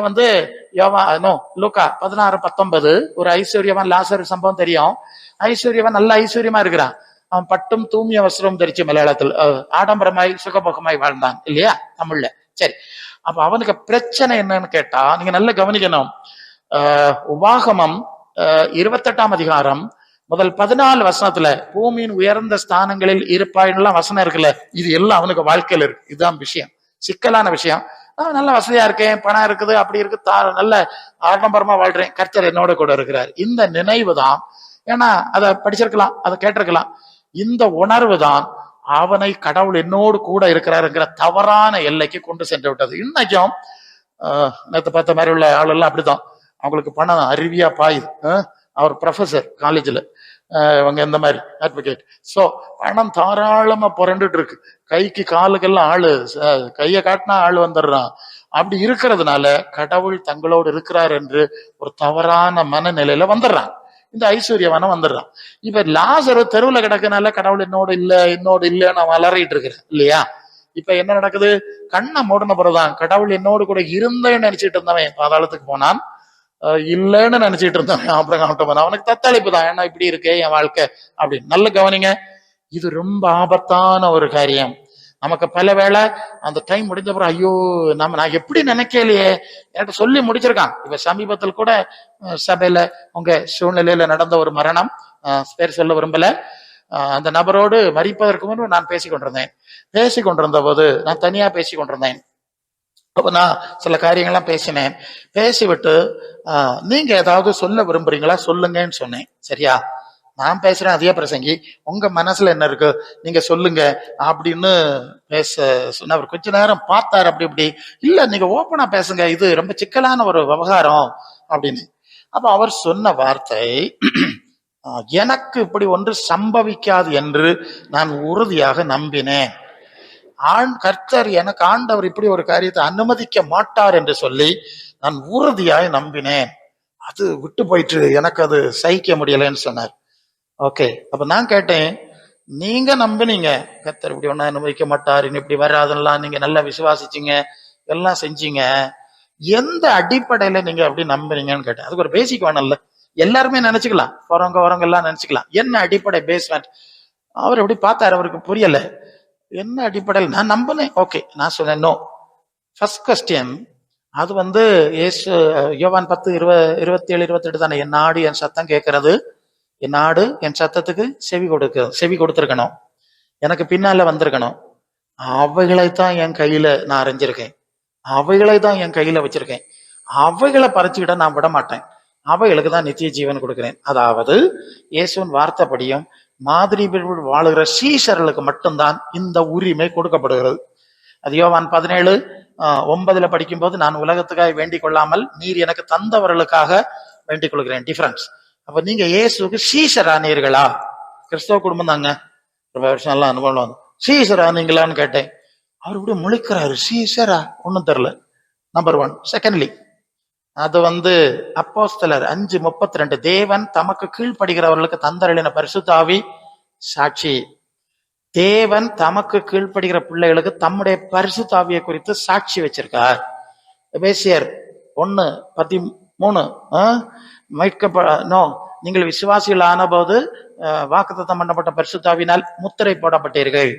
லூக்கா 16:19 ஒரு ஐஸ்வர்யவான் லாசரு சம்பவம் தெரியும். ஐஸ்வர்யவான் நல்ல ஐஸ்வர்யமா இருக்கிறான், அவன் பட்டும் தூமிய வஸ்திரம் தெரிச்சு மலையாளத்தில் ஆடம்பரமாய் சுகபோகமாய் வாழ்ந்தான் இல்லையா தமிழ்ல. சரி, அப்ப அவனுக்கு பிரச்சனை என்னன்னு கேட்டா நீங்க நல்லா கவனிக்கணும். உபாகமம் 28ஆம் அதிகாரம் முதல் 14 வசனத்துல பூமியின் உயர்ந்த ஸ்தானங்களில் இருப்பாயின்லாம் வசனம் இருக்குல்ல, இது எல்லாம் அவனுக்கு வாழ்க்கையில இருக்கு. இதுதான் விஷயம், சிக்கலான விஷயம். நல்ல வசதியா இருக்கேன், பணம் இருக்குது, அப்படி இருக்கு, நல்ல ஆடம்பரமா வாழ்றேன், கர்த்தர் என்னோட கூட இருக்கிறார். இந்த நினைவு தான், ஏன்னா அதை படிச்சிருக்கலாம், அதை கேட்டிருக்கலாம், இந்த உணர்வு தான் அவனை கடவுள் என்னோடு கூட இருக்கிறாருங்கிற தவறான எல்லைக்கு கொண்டு சென்று விட்டது. இன்னைக்கும் நேற்று பார்த்த மாதிரி உள்ள ஆளெல்லாம் அப்படிதான், அவங்களுக்கு பணம் அருவியா பாயுது. அவர் ப்ரொஃபசர் காலேஜ்ல, அவங்க இந்த மாதிரி அட்வொகேட். சோ பணம் தாராளமா புரண்டுட்டு இருக்கு, கைக்கு காலுக்கெல்லாம் ஆளு, கையை காட்டினா ஆள் வந்துடுறான். அப்படி இருக்கிறதுனால கடவுள் தங்களோடு இருக்கிறார் என்று ஒரு தவறான மனநிலையில வந்துடுறான். இந்த ஐஸ்வர்யவானம் வந்துடுறான். இப்ப லாசரு தெருவுல கிடக்குனால கடவுள் என்னோடு இல்ல நான் வளரிட்டு இருக்கிறேன் இல்லையா. இப்ப என்ன நடக்குது, கண்ணை மூடின பிறகுதான் கடவுள் என்னோடு கூட இருந்தேன்னு நினைச்சிட்டு இருந்தவன் பாதாளத்துக்கு போனான், இல்லைன்னு நினைச்சிட்டு இருந்தவன் அப்புறம் போனான். அவனுக்கு தத்தளிப்பு தான், ஏன்னா இப்படி இருக்கே என் வாழ்க்கை அப்படின்னு. நல்ல கவனிங்க, இது ரொம்ப ஆபத்தான ஒரு காரியம். நமக்கு பல வேளை அந்த டைம் முடிஞ்ச பிறகு ஐயோ நான் எப்படி நினைக்கலையே, என்கிட்ட சொல்லி முடிச்சிருக்கான். இப்ப சமீபத்தில் கூட சபையில உங்க சூழ்நிலையில நடந்த ஒரு மரணம், பேர் சொல்ல விரும்பல, அந்த நபரோடு மரிப்பதற்கு முன்பு நான் பேசிக்கொண்டிருந்த போது நான் தனியா பேசிக்கொண்டிருந்தேன். அப்ப நான் சில காரியங்கள்லாம் பேசினேன். பேசிவிட்டு நீங்க ஏதாவது சொல்ல விரும்புறீங்களா சொல்லுங்கன்னு சொன்னேன். சரியா, நான் பேசுறேன் அதே பிரசங்கி, உங்க மனசுல என்ன இருக்கு நீங்க சொல்லுங்க அப்படின்னு பேச சொன்ன. அவர் கொஞ்ச நேரம் பார்த்தாரு, அப்படி இப்படி இல்ல நீங்க ஓப்பனா பேசுங்க, இது ரொம்ப சிக்கலான ஒரு விவகாரம் அப்படின்னு. அப்ப அவர் சொன்ன வார்த்தை, எனக்கு இப்படி ஒன்று சம்பவிக்காது என்று நான் உறுதியாக நம்பினேன். கர்த்தர் எனக்கு ஆண்டவர் இப்படி ஒரு காரியத்தை அனுமதிக்க மாட்டார் என்று சொல்லி நான் உறுதியாக நம்பினேன். அது விட்டு போயிட்டு எனக்கு அது சகிக்க முடியலன்னு சொன்னார். ஓகே, அப்ப நான் கேட்டேன், நீங்க நம்பினீங்க கர்த்தர் இப்படி ஒன்னும் அனுமதிக்க மாட்டாரு, இப்படி வராதெல்லாம் நீங்க நல்லா விசுவாசிச்சீங்க, எல்லாம் செஞ்சீங்க. எந்த அடிப்படையில நீங்க அப்படி நம்புறீங்கன்னு கேட்டேன். அதுக்கு ஒரு பேசிக் வேணும்ல. எல்லாருமே நினைச்சுக்கலாம், வரவங்க எல்லாம் நினைச்சுக்கலாம். என்ன அடிப்படை பேஸ்மெண்ட்? அவர் எப்படி பார்த்தாரு, அவருக்கு புரியல. என்ன அடிப்படையில் நான் நம்பினேன். ஓகே, நான் சொன்னேன் நோ. ஃபர்ஸ்ட் கொஸ்டின், அது இயேசு யோவான் 10:27 28 தானே, என் நாடு என் சத்தம் கேட்கறது, என் நாடு என் சத்தத்துக்கு செவி கொடுத்திருக்கணும், எனக்கு பின்னால வந்திருக்கணும். அவைகளை தான் என் கையில நான் அறிஞ்சிருக்கேன், அவைகளை தான் என் கையில வச்சிருக்கேன். அவைகளை பறிச்சுக்கிட்ட நான் விட மாட்டேன். அவைகளுக்கு தான் நித்திய ஜீவன் கொடுக்கிறேன். அதாவது இயேசுவின் வார்த்தைப்படியும் மாதிரி வாழுகிற சீஷர்களுக்கு மட்டும்தான் இந்த உரிமை கொடுக்கப்படுகிறது. அது யோவான் 17:9 படிக்கும்போது, நான் உலகத்துக்காக வேண்டிக் கொள்ளாமல் நீர் எனக்கு தந்தவர்களுக்காக வேண்டிக் கொள்கிறேன். டிஃபரன்ஸ். அப்ப நீங்க இயேசுக்கு சீஷர் ஆனீர்களா? கிறிஸ்தவ குடும்பம் தாங்க, ரொம்ப வருஷம் எல்லாம் அனுபவம். சீஷர் ஆனீங்களான்னு கேட்டேன். அவர் இப்படி முழிக்கிறாரு, சீஷரா ஒன்னும் தெரியல. நம்பர் 1. செகண்ட்லி, அது அப்போஸ்தலர் 5:32, தேவன் தமக்கு கீழ்ப்படுகிறவர்களுக்கு தந்தருளின பரிசுத்த ஆவி சாட்சி. தேவன் தமக்கு கீழ்ப்படுகிற பிள்ளைகளுக்கு தம்முடைய பரிசுத்த ஆவியை குறித்து சாட்சி வச்சிருக்கார். எபேசியர் 1:13, நீங்கள் விசுவாசிகள் ஆன போது வாக்குத்தத்தம் பண்ணப்பட்ட பரிசுத்த ஆவியினால் முத்திரை போடப்பட்டீர்கள்.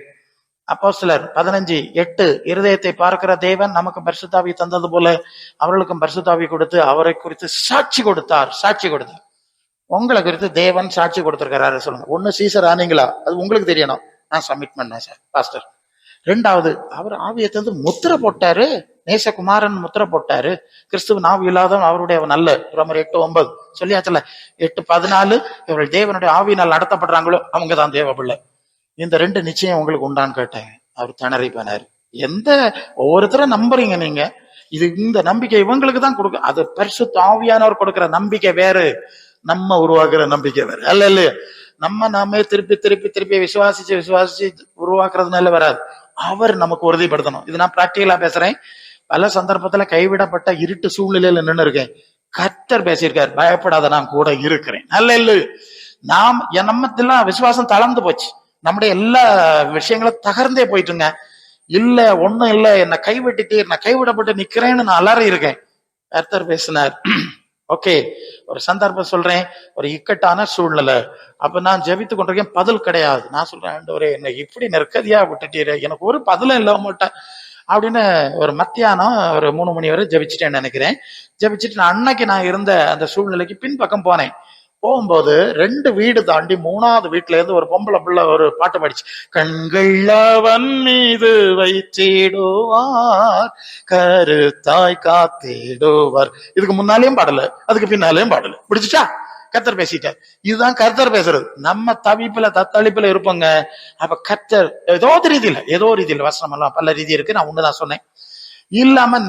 அப்போஸ்தலர் 15:8, இருதயத்தை பார்க்கிற தேவன் நமக்கு பரிசுத்தாவி தந்தது போல அவர்களுக்கும் பரிசுத்தாவி கொடுத்து அவரை குறித்து சாட்சி கொடுத்தார். உங்களை குறித்து தேவன் சாட்சி கொடுத்திருக்கிறாரு. சொல்லுங்க, ஒண்ணு சீசர் ஆனீங்களா? அது உங்களுக்கு தெரியணும். நான் சப்மிட் பண்ணேன் சார் பாஸ்டர். 2வது, அவர் ஆவியை தந்து முத்திரை போட்டாரு, நேசகுமாரன் முத்திரை போட்டாரு. கிறிஸ்துவ ஆவி இல்லாதவன் அவருடைய நல்ல ரோமர் 8:9 சொல்லியாச்சுல. 8:14, இவர்கள் தேவனுடைய ஆவியினால் நடத்தப்படுறாங்களோ அவங்க தான் தேவ பிள்ளை. இந்த 2 நிச்சயம் உங்களுக்கு உண்டான்னு கேட்டேன். அவர் திணறி போனார். ஒவ்வொருத்தரும் நம்புறீங்க நீங்க, இது இந்த நம்பிக்கை இவங்களுக்கு தான் கொடுக்க. அது பரிசுத்த ஆவியானவர் கொடுக்கிற நம்பிக்கை வேறு, நம்ம உருவாக்குற நம்பிக்கை வேறு. அல்ல, நாமே திருப்பி விசுவாசிச்சு உருவாக்குறதுனால வராது. அவர் நமக்கு உறுதிப்படுத்தணும். இது நான் பிராக்டிகலா பேசுறேன். பல சந்தர்ப்பத்துல கைவிடப்பட்ட இருட்டு சூழ்நிலையில நின்று இருக்கேன். கர்த்தர் பேசியிருக்கார், பயப்படாத நான் கூட இருக்கிறேன். அல்ல, நம்மலாம் விசுவாசம் தளர்ந்து போச்சு, நம்முடைய எல்லா விஷயங்களும் தகர்ந்தே போயிட்டுங்க. இல்ல ஒண்ணும் இல்ல, என்னை கைவிட்டுட்டு நான் கைவிடப்பட்டு நிக்கிறேன்னு நான் அலறி இருக்கேன். கர்த்தர் பேசினார். ஓகே, ஒரு சந்தர்ப்பம் சொல்றேன், ஒரு இக்கட்டான சூழ்நிலை. அப்ப நான் ஜெபித்து கொண்டிருக்கேன், பதில் கிடையாது. நான் சொல்றேன், ஆண்டவரே என்னை இப்படி நெருக்கதியா விட்டுட்டீரு, எனக்கு ஒரு பதிலும் இல்லாம மாட்டேன் அப்படின்னு. ஒரு மத்தியானம் ஒரு 3 மணி வரை ஜெபிச்சுட்டேன்னு நினைக்கிறேன். ஜெபிச்சுட்டு நான் இருந்த அந்த சூழ்நிலைக்கு பின்பக்கம் போனேன். போகும்போது 2 வீடு தாண்டி 3வது வீட்டுல இருந்து ஒரு பொம்பளை பிள்ளை ஒரு பாட்டு பாடிச்சு. கண்கள் அவன் மீது வைத்திடுவார், கருத்தாய் காத்திடுவார். இதுக்கு முன்னாலேயும் பாடல, அதுக்கு பின்னாலேயும் பாடல. பிடிச்சிட்டா? கர்த்தர் பேசிட்டார். இதுதான் கர்த்தர் பேசுறது. நம்ம தத்தளிப்புல இருப்போங்க. அப்ப கர்த்தர் ஏதோ ரீதியில வசனம் எல்லாம் பல ரீதி இருக்கு, நான் ஒண்ணுதான் சொன்னேன். இல்லாம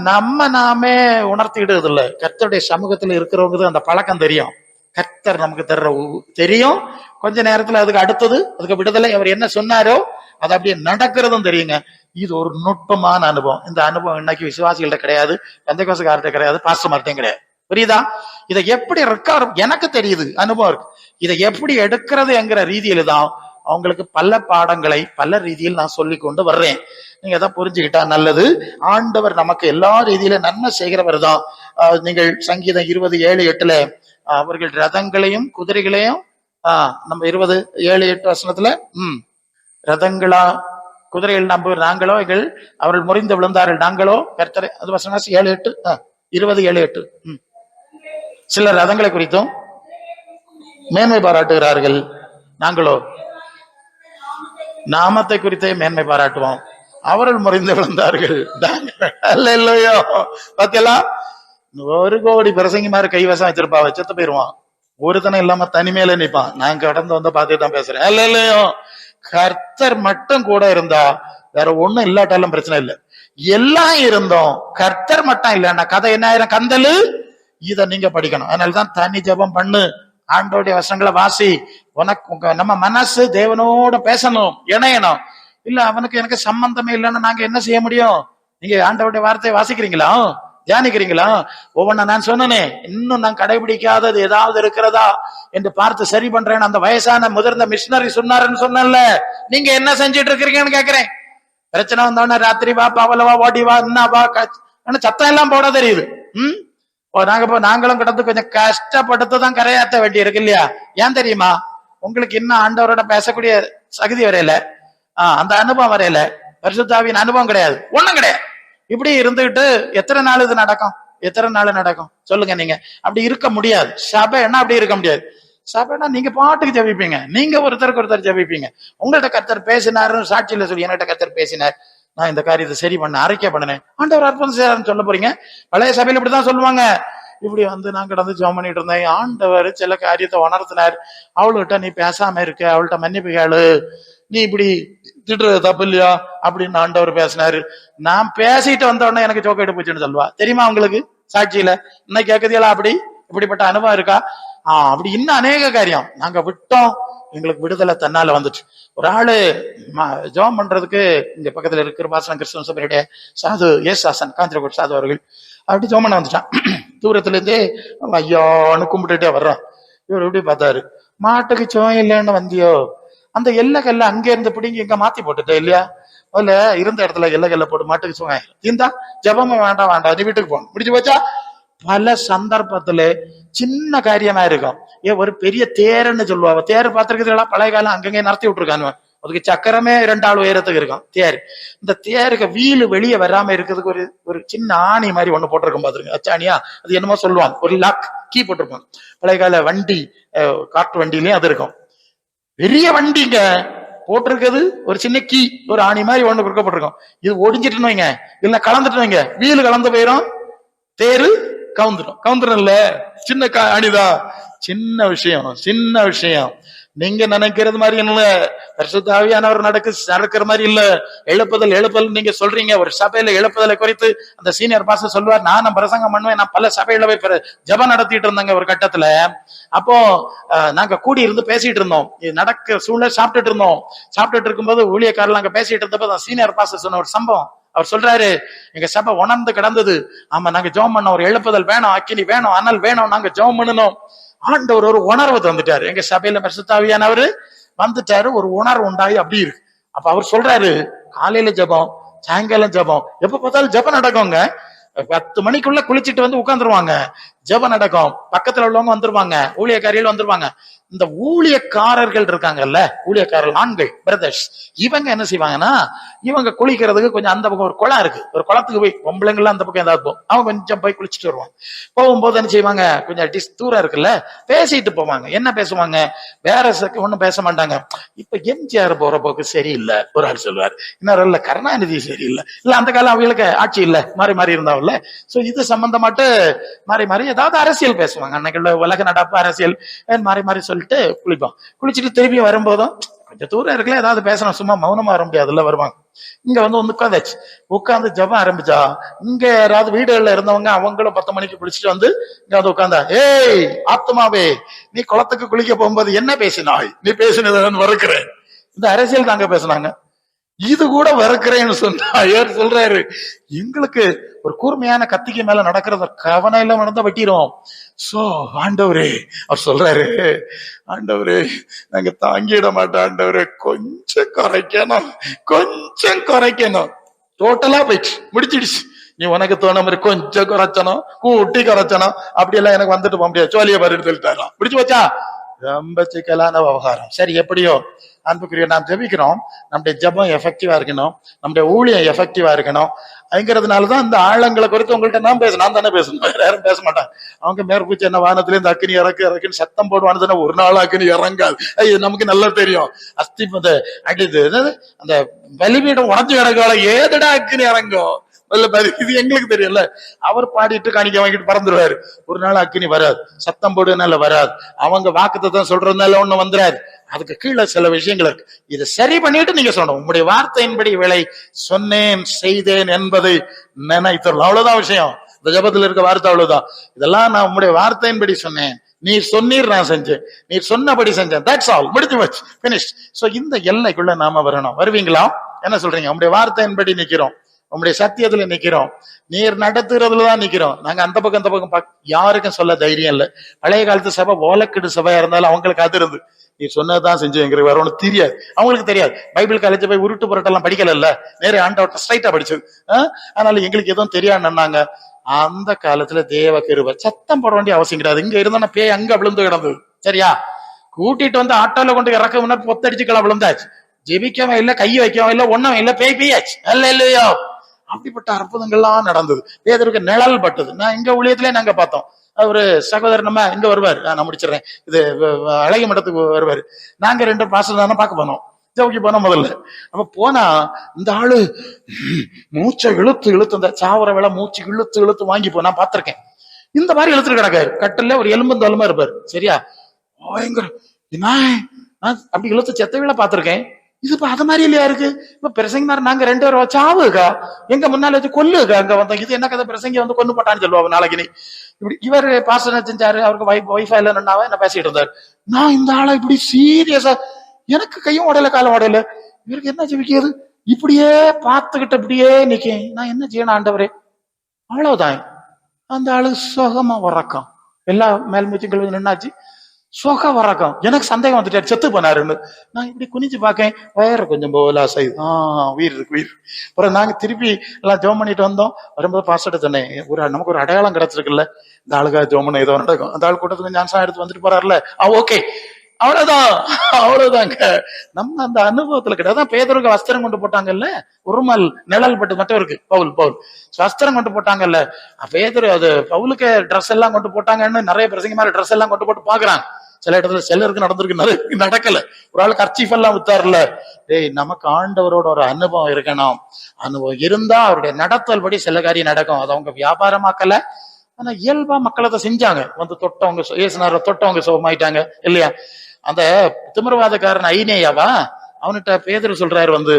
நாமே உணர்த்திக்கிட்டது இல்ல. கர்த்தருடைய சமூகத்துல இருக்கிறவங்க அந்த பழக்கம் தெரியும். கர்த்தர் நமக்கு தெரியும். கொஞ்ச நேரத்துல அதுக்கு அடுத்தது, அதுக்கு விடுதலை, அவர் என்ன சொன்னாரோ அது அப்படியே நடக்கிறதும் தெரியுங்க. இது ஒரு நுட்பமான அனுபவம். இந்த அனுபவம் இன்னைக்கு விசுவாசிகள்ட்ட கிடையாது, பெந்தேகோஸ்துக்காரர்ட்ட கிடையாது, பாஸ்டர்மார்ட்டையும் கிடையாது. புரியுதா? இதை எப்படி ரெக்கார்ட், எனக்கு தெரியுது, அனுபவம் இருக்கு. இதை எப்படி எடுக்கிறது என்கிற ரீதியில தான் அவங்களுக்கு பல பாடங்களை பல ரீதியில் நான் சொல்லி கொண்டு வர்றேன். நீங்க தான் புரிஞ்சுக்கிட்டா நல்லது. ஆண்டவர் நமக்கு எல்லா ரீதியில நன்மை செய்கிறவர் தான். நீங்கள் சங்கீதம் 20:7-8 அவர்கள் ரதங்களையும் குதிரைகளையும் நம்ம 20:7-8 வசனத்துல ரதங்களா குதிரைகள் நாங்களோ அவர்கள் முறிந்து விழுந்தார்கள் நாங்களோ கர்த்தரை, அது வசனம் 7-8 20:7-8. சில ரதங்களை குறித்தும் மேன்மை பாராட்டுகிறார்கள், நாங்களோ நாமத்தை குறித்தே மேன்மை பாராட்டுவோம். அவர்கள் முறிந்து விழுந்தார்கள். இல்லையோ பாத்தீங்களா? 1 கோடி பிரசங்கிமாரு கைவசம் வச்சிருப்பா, வச்சத்து போயிருவான். ஒருத்தனை இல்லாம தனிமையில நிப்பான். நான் கடந்து பார்த்துட்டு தான் பேசுறேன். இல்லையோ, கர்த்தர் மட்டும் கூட இருந்தா வேற ஒண்ணும் இல்லாட்டாலும் பிரச்சனை இல்லை. எல்லாம் இருந்தோம், கர்த்தர் மட்டும் இல்லைன்னா கதை என்ன ஆயிரம் கந்தலு. இத நீங்க படிக்கணும். அதனாலதான் தனி ஜெபம் பண்ணு, ஆண்டோடைய வசனங்களை வாசி. உனக்கு நம்ம மனசு தேவனோட பேசணும், இணையணும். இல்ல அவனுக்கு எனக்கு சம்பந்தமே இல்லைன்னு நாங்க என்ன செய்ய முடியும்? நீங்க ஆண்டவருடைய வார்த்தையை வாசிக்கிறீங்களா? தியானிக்கிறீங்களா? ஒவ்வொன்ன நான் சொன்னனே, இன்னும் நான் கடைபிடிக்காதது ஏதாவது இருக்கிறதா என்று பார்த்து சரி பண்றேன். அந்த வயசான முதிர்ந்த மிஷினரி சொன்னாருன்னு சொன்னல, நீங்க என்ன செஞ்சுட்டு இருக்கிறீங்கன்னு கேக்குறேன். பிரச்சனை வந்தோடனே ராத்திரி வா, பவலவா, ஓடி வா, என்ன வா, சத்தம் எல்லாம் போட தெரியுது. நாங்களும் கிடந்து கொஞ்சம் கஷ்டப்பட்டு தான் கரையாத்த வேண்டி இருக்கு இல்லையா? ஏன் தெரியுமா? உங்களுக்கு இன்னும் ஆண்டவரோட பேசக்கூடிய சகதி வரையில, அந்த அனுபவம் வரையில, பரிசுத்தாவின் அனுபவம் கிடையாது, ஒண்ணும் கிடையாது. இப்படி இருந்துகிட்டு எத்தனை நாள் இது நடக்கும்? எத்தனை நாள் நடக்கும் சொல்லுங்க? நீங்க அப்படி இருக்க முடியாது. சபைன்னா அப்படி இருக்க முடியாது. சபைனா நீங்க பாட்டுக்கு ஜெபிப்பீங்க, நீங்க ஒருத்தருக்கு ஒருத்தர் ஜெபிப்பீங்க. உங்கள்ட்ட கர்த்தர் பேசினாருன்னு சாட்சியில சொல்லி, என்கிட்ட கர்த்தர் பேசினார், நான் இந்த காரியத்தை சரி பண்ண அறிக்கை பண்ணினேன், ஆண்டவர் அற்புதம் செய்யறாருன்னு சொல்ல போறீங்க. பழைய சபையில இப்படிதான் சொல்லுவாங்க. இப்படி நான் கிடந்து ஜெபம் பண்ணிட்டு இருந்தேன், ஆண்டவர் சில காரியத்தை உணர்த்தினார், அவள்கிட்ட நீ பேசாம இருக்க, அவள்கிட்ட மன்னிப்பு கேளு, நீ இப்படி திட்டுறது தப்பு இல்லையா அப்படின்னு ஆண்டவர் பேசினாரு. நான் பேசிட்டு வந்த உடனே எனக்கு சோக்க எடுப்புச்சுன்னு சொல்லுவா. தெரியுமா உங்களுக்கு? சாட்சியில இன்னைக்கு கேட்குதீங்களா? அப்படி இப்படிப்பட்ட அனுபவம் இருக்கா? அப்படி இன்னும் அநேக காரியம் நாங்க விட்டோம், எங்களுக்கு விடுதலை தன்னால வந்துச்சு. ஒரு ஆளு ஜெபம் பண்றதுக்கு இங்க பக்கத்துல இருக்கிற பாசன கிறிஸ்தவ சபையுடைய சாது ஏசாசன் காஞ்சிரகோட் சாது அவர்கள் அப்படி ஜெபம் பண்ண வந்துட்டான். தூரத்துல இருந்தே ஐயான்னு கும்பிட்டுட்டே வர்றான். இவர் எப்படி பார்த்தாரு, மாட்டுக்கு சோம் இல்லைன்னு வந்தியோ, அந்த எல்லைகள்ல அங்க இருந்து பிடிங்கி இங்க மாத்தி போட்டுட்டே இல்லையா? அதுல இருந்த இடத்துல எல்லைகள்ல போட்டு மாட்டுக்கு சோங்க தீந்தா ஜபமும் வேண்டாம் வேண்டாம், நீ வீட்டுக்கு போகணும், முடிச்சு போச்சா? பல சந்தர்ப்பத்துல சின்ன காரியமா இருக்கும். ஒரு பெரிய தேர்ன்னு சொல்லுவாங்க. தேர் பார்த்திருக்கிறீங்களா? பழைய காலம் அங்கங்கே நடத்தி விட்டுருக்காங்க. அதுக்கு சக்கரமே 2 ஆள் உயரத்துக்கு இருக்கும் தேர். இந்த தேருக்கு வீலு வெளியே வராம இருக்கிறதுக்கு ஒரு சின்ன ஆணி மாதிரி ஒண்ணு போட்டிருக்கும் பாத்துருங்க, அச்சாணியா அது என்னமோ சொல்லுவாங்க, ஒரு லாக் கீ போட்டிருப்பாங்க. பழைய கால வண்டி, காட்டு வண்டியிலயும் அது இருக்கும். பெரிய வண்டிங்க போட்டிருக்கிறது ஒரு சின்ன கீ, ஒரு ஆணி மாதிரி ஒண்ணு கொடுக்கப்பட்டிருக்கும். இது ஒடிஞ்சிட்டு வைங்க, இல்ல கலந்துட்டு வைங்க, வீலு கலந்து போயிடும், தேரு கவுந்துடும் இல்ல, சின்ன அணிதான். சின்ன விஷயம், சின்ன விஷயம். நீங்க நினைக்கிறது மாதிரி இல்ல, பரிசுத்த ஆவியானவர் நடக்கிற மாதிரி இல்ல. எழுப்புதல் நீங்க சொல்றீங்க. ஒரு சபையில எழுப்புதலை குறித்து அந்த சீனியர் பாஸ்டர் சொல்லுவார், நான் பிரசங்கம் பண்ணுவேன், நான் பல சபையில போய் ஜெபம் நடத்திட்டு இருந்தாங்க ஒரு கட்டத்துல. அப்போ நாங்க கூடி இருந்து பேசிட்டு இருந்தோம், இது நடக்கிற சூழ்நிலை சாப்பிட்டுட்டு இருக்கும்போது ஊழியக்காரர்கள் அங்க பேசிட்டு இருந்தப்போ சீனியர் பாஸ்டர் சொன்ன ஒரு சம்பவம். அவர் சொல்றாரு, எங்க சபை உணர்ந்து கிடந்தது, ஆமா நாங்க ஜெபம் பண்ணோம், ஒரு எழுப்புதல் வேணும், அக்கினி வேணும், அனல் வேணும், நாங்க ஜெபம் பண்ணணும். ஆண்டவர் ஒரு உணர்வு தந்துட்டாரு, எங்க சபையில பரிசுத்த ஆவியானவர் வந்துட்டாரு, ஒரு உணர்வு உண்டாயி அப்படி இருக்கு. அப்ப அவர் சொல்றாரு, காலையில ஜெபம், சாயங்காலம் ஜெபம், எப்ப பார்த்தாலும் ஜெபம் நடக்குங்க. 10 மணிக்குள்ள குளிச்சுட்டு உட்காந்துருவாங்க, ஜெபம் நடக்கும். பக்கத்துல உள்ளவங்க வந்துருவாங்க, ஊழியக்காரிகள் வந்துருவாங்க. இந்த ஊழியக்காரர்கள் இருக்காங்கல்ல, ஊழியக்காரர்கள் ஆண்கள் பிரதர்ஸ், இவங்க என்ன செய்வாங்கன்னா, இவங்க குளிக்கிறதுக்கு கொஞ்சம் அந்த பக்கம் ஒரு குளம் இருக்கு, ஒரு குளத்துக்கு போய் பொம்பளைங்கள்லாம் அந்த பக்கம் ஏதாவது போகும், அவங்க கொஞ்சம் போய் குளிச்சுட்டு வருவாங்க. போகும்போது என்ன செய்வாங்க, கொஞ்சம் தூரம் இருக்குல்ல, பேசிட்டு போவாங்க. என்ன பேசுவாங்க, வேற ஒண்ணும் பேச மாட்டாங்க. இப்ப எம்ஜிஆர் போற போக்கு சரியில்லை ஒரு ஆள் சொல்லுவார், இன்னொரு இல்ல கருணாநிதி சரியில்லை, இல்ல அந்த காலம் அவங்களுக்கு ஆட்சி இல்ல, மாறி மாறி இருந்தாவில்ல. சோ இது சம்பந்தமாட்டு மாறி மாறி ஏதாவது அரசியல் பேசுவாங்க. அன்னைக்குள்ள உலக நடப்பு அரசியல் மாறி மாறி சொல்லிட்டு குளிப்போம். குளிச்சுட்டு திரும்பி வரும்போதும் கொஞ்சம் தூரம் இருக்குல்ல, ஏதாவது பேசணும், சும்மா மௌனமா வர முடியாதுல்ல, வருவாங்க. இங்க உட்காந்தாச்சு, உட்காந்து ஜெபம் ஆரம்பிச்சா, இங்க யாராவது வீடுகள்ல இருந்தவங்க அவங்களும் 10 மணிக்கு குளிச்சுட்டு இங்க உட்காந்தா, ஏய் ஆத்மாவே, நீ குளத்துக்கு குளிக்க போகும்போது என்ன பேசினாய், நீ பேசினது மறுக்கிறேன். இந்த அரசியல் தாங்க பேசினாங்க, இது கூட வெறுக்கிறேன்னு சொன்னா யார் சொல்றாரு, எங்களுக்கு ஒரு கூர்மையான கத்திக்கு மேல நடக்கிறத கவனம் எல்லாம் நடந்தா வெட்டிரும். சோ ஆண்டவரே, அவர் சொல்றாரு, ஆண்டவரே நாங்க தாங்கிட மாட்டோம் ஆண்டவரே, கொஞ்சம் குறைக்கணும். டோட்டலா போயிடுச்சு, முடிச்சிடுச்சு. நீ உனக்கு தோண மாதிரி கொஞ்சம் குறைச்சணும், கூட்டி குறைச்சணும், அப்படி எல்லாம் எனக்கு வந்துட்டு போக முடியாது, சோழிய பாரு சொல்லிட்டாரா, முடிச்சு வச்சா. ரொம்ப சிக்கலான விவகாரம். சரி, எப்படியோ அன்புக்குரிய நாம் ஜெபிக்கிறோம், நம்முடைய ஜெபம் எஃபெக்டிவா இருக்கணும், நம்முடைய ஊழியம் எஃபெக்டிவா இருக்கணும். அப்படிங்கிறதுனாலதான் இந்த ஆழங்களை குறித்து உங்கள்கிட்ட நான் பேசணும், நான் தானே பேசணும், வேற யாரும் பேச மாட்டாங்க. அவங்க மேற்பூச்சி என்ன வானத்துல இருந்து அக்கினி இறக்குன்னு சத்தம் போடுவான்னு ஒரு நாள் அக்கினி இறங்காது, அது நமக்கு நல்லா தெரியும். அஸ்தி அடிது அந்த பலிபீடம் உடஞ்சு கிடக்கால ஏதடா அக்கினி இறங்கும், இது எங்களுக்கு தெரியல. அவர் பாடிட்டு காணிக்க வாங்கிட்டு பறந்துருவாரு, ஒரு நாள் அக்கினி வராது, சத்தம் போடுனால வராது, அவங்க வாக்குத்தான் சொல்றதுனால ஒண்ணு வந்துடாது. அதுக்கு கீழே சில விஷயங்கள் இருக்கு, இதை சரி பண்ணிட்டு நீங்க சொல்லணும், உங்களுடைய வார்த்தையின்படி விலை சொன்னேன் செய்தேன் என்பதை நினைத்தரலாம், அவ்வளவுதான் விஷயம். இந்த ஜபத்துல இருக்க வார்த்தை அவ்வளவுதான். இதெல்லாம் நான் உங்களுடைய வார்த்தையின்படி சொன்னேன், நீ சொன்னீர் நான் செஞ்சேன், நீ சொன்னபடி செஞ்சேன், தட்ஸ் ஆல், முடிஞ்சு வச்சு பினிஷ். சோ இந்த எல்லைக்குள்ள நாம வரணும். வருவீங்களா? என்ன சொல்றீங்க? உங்களுடைய வார்த்தையின்படி நிக்கிறோம், உங்களுடைய சத்தியத்துல நிக்கிறோம், நீர் நடத்துறதுலதான் நிக்கிறோம். நாங்க அந்த பக்கம் யாருக்கும் சொல்ல தைரியம் இல்லை. பழைய காலத்து சபை ஓலக்கிடு சபையா இருந்தாலும் அவங்களுக்கு அது இருந்து நீ சொன்னதுதான் செஞ்சு எங்களுக்கு வேற ஒண்ணு தெரியாது. அவங்களுக்கு தெரியாது, பைபிள் காலேஜ் போய் உருட்டு புரட்டெல்லாம் படிக்கல, நேர ஆண்டவர்ட்ட ஸ்ட்ரைட்டா படிச்சது. அதனால எங்களுக்கு எதுவும் தெரியாதுன்னாங்க. அந்த காலத்துல தேவ கிருபை, சத்தம் போட வேண்டிய அவசியம் கிடையாது. இங்க இருந்தா பேய் அங்க விழுந்து கிடந்தது. சரியா, கூட்டிட்டு வந்து ஆட்டோல கொண்டு இறக்க முன்னாடி பொத்தடிச்சுக்கலாம் விழுந்தாச்சு. ஜெபிக்கவும் இல்லை, கையை வைக்கவும் இல்லை, ஒண்ணும் இல்லை, பேய் பெய்யாச்சு. அல்ல இல்லையோ, அப்படிப்பட்ட அற்புதங்கள்லாம் நடந்தது. பேதருக்கு நிழல் பட்டது. நான் இங்க ஊழியத்திலே நாங்க பார்த்தோம். ஒரு சகோதரர் நம்ம இங்க வருவார், நான் முடிச்சிடறேன், இது அழகிய மடத்துக்கு வருவாரு. நாங்க 2 பாஸ்டர் தானே பார்க்க போனோம், ஜவுக்கு போனோம் முதல்ல. அப்ப போனா இந்த ஆளு மூச்சை இழுத்து அந்த சாவர வேலை மூச்சு இழுத்து வாங்கி நான் பார்த்திருக்கேன். இந்த மாதிரி இழுத்துட்டு கிடக்காரு, கட்டில ஒரு எலும்பு தோலுமா இருப்பாரு. சரியா, பயங்கர அப்படி இழுத்து செத்த வேலை பார்த்திருக்கேன். இது இப்ப அது மாதிரி இல்லையா இருக்கு. இப்ப பிரசங்கமார் நாங்க 2 பேரும் சாவுக்கா எங்க முன்னால வச்சு கொல்லுக்கா அங்க வந்தோம். இது என்ன கதை, பிரசங்க வந்து கொண்டு போட்டான்னு சொல்லுவாங்க நாளைக்கு. நீ இப்படி இவர் பாஸ்டர் செஞ்சாரு, அவருக்கு வைஃபா இல்லைன்னாவே என்ன பேசிட்டு இருந்தாரு. நான் இந்த ஆளை இப்படி சீரியஸா, எனக்கு கையும் உடையல காலம் உடையல, இவருக்கு என்ன ஜெபிக்கிறது, இப்படியே பார்த்துக்கிட்டு அப்படியே நிக்கேன். நான் என்ன செய்யணும் ஆண்டவரே, அவ்வளவுதான். அந்த ஆளு சுகமா உறக்கம், எல்லா மேல் மூச்சும் கழுவி நின்னாச்சு, சுக வரக்கம். எனக்கு சந்தேகம் வந்துட்டாரு, செத்து போனாருன்னு. நான் இப்படி குனிஞ்சு பார்க்கேன், வயற கொஞ்சம் போல அசைது, உயிர் இருக்கு உயிர். அப்புறம் நாங்க திருப்பி எல்லாம் ஜோம் பண்ணிட்டு வந்தோம். வரும்போது பாஸ்டர் சொன்னேன், நமக்கு ஒரு அடையாளம் கிடைச்சிருக்குல்ல, இந்த ஆளுக்கா ஜோம் பண்ண ஏதோ நடக்கும். அந்த ஆள் கூட்டத்துக்கு ஞானசா எடுத்து வந்துட்டு போறாருல, ஓகே, அவ்வளவுதாங்க. நம்ம அந்த அனுபவத்துல கிடையாது. பேதருக்கு வஸ்திரம் கொண்டு போட்டாங்கல்ல, உருமல் நிழல் பட்டு மட்டும் இருக்கு. பவுல் வஸ்திரம் கொண்டு போட்டாங்கல்ல, பேதரு அது பவுலுக்கு ட்ரெஸ் எல்லாம் கொண்டு போட்டாங்கன்னு நிறைய பிரசங்க மாதிரி ட்ரெஸ் எல்லாம் கொண்டு போட்டு பாக்குறாங்க. சில இடத்துல சிலருக்கு நடந்திருக்கு, நடக்கல. ஒரு ஆள் கர்ச்சீஃப் எல்லாம் வித்தாருல. டேய், நமக்கு ஆண்டவரோட ஒரு அனுபவம் இருக்கணும். அனுபவம் இருந்தா அவருடைய நடத்தல் படி சில காரியம் நடக்கும். அது அவங்க வியாபாரமாக்கல, ஆனா இயல்பா மக்கள் அதை செஞ்சாங்க. வந்து தொட்டவங்க ஏசுனார தொட்டவங்க சுகமாயிட்டாங்க இல்லையா. அந்த திமிரவாதக்காரன் ஐநேயாவா, அவன்கிட்ட பேதுரு சொல்றாரு, வந்து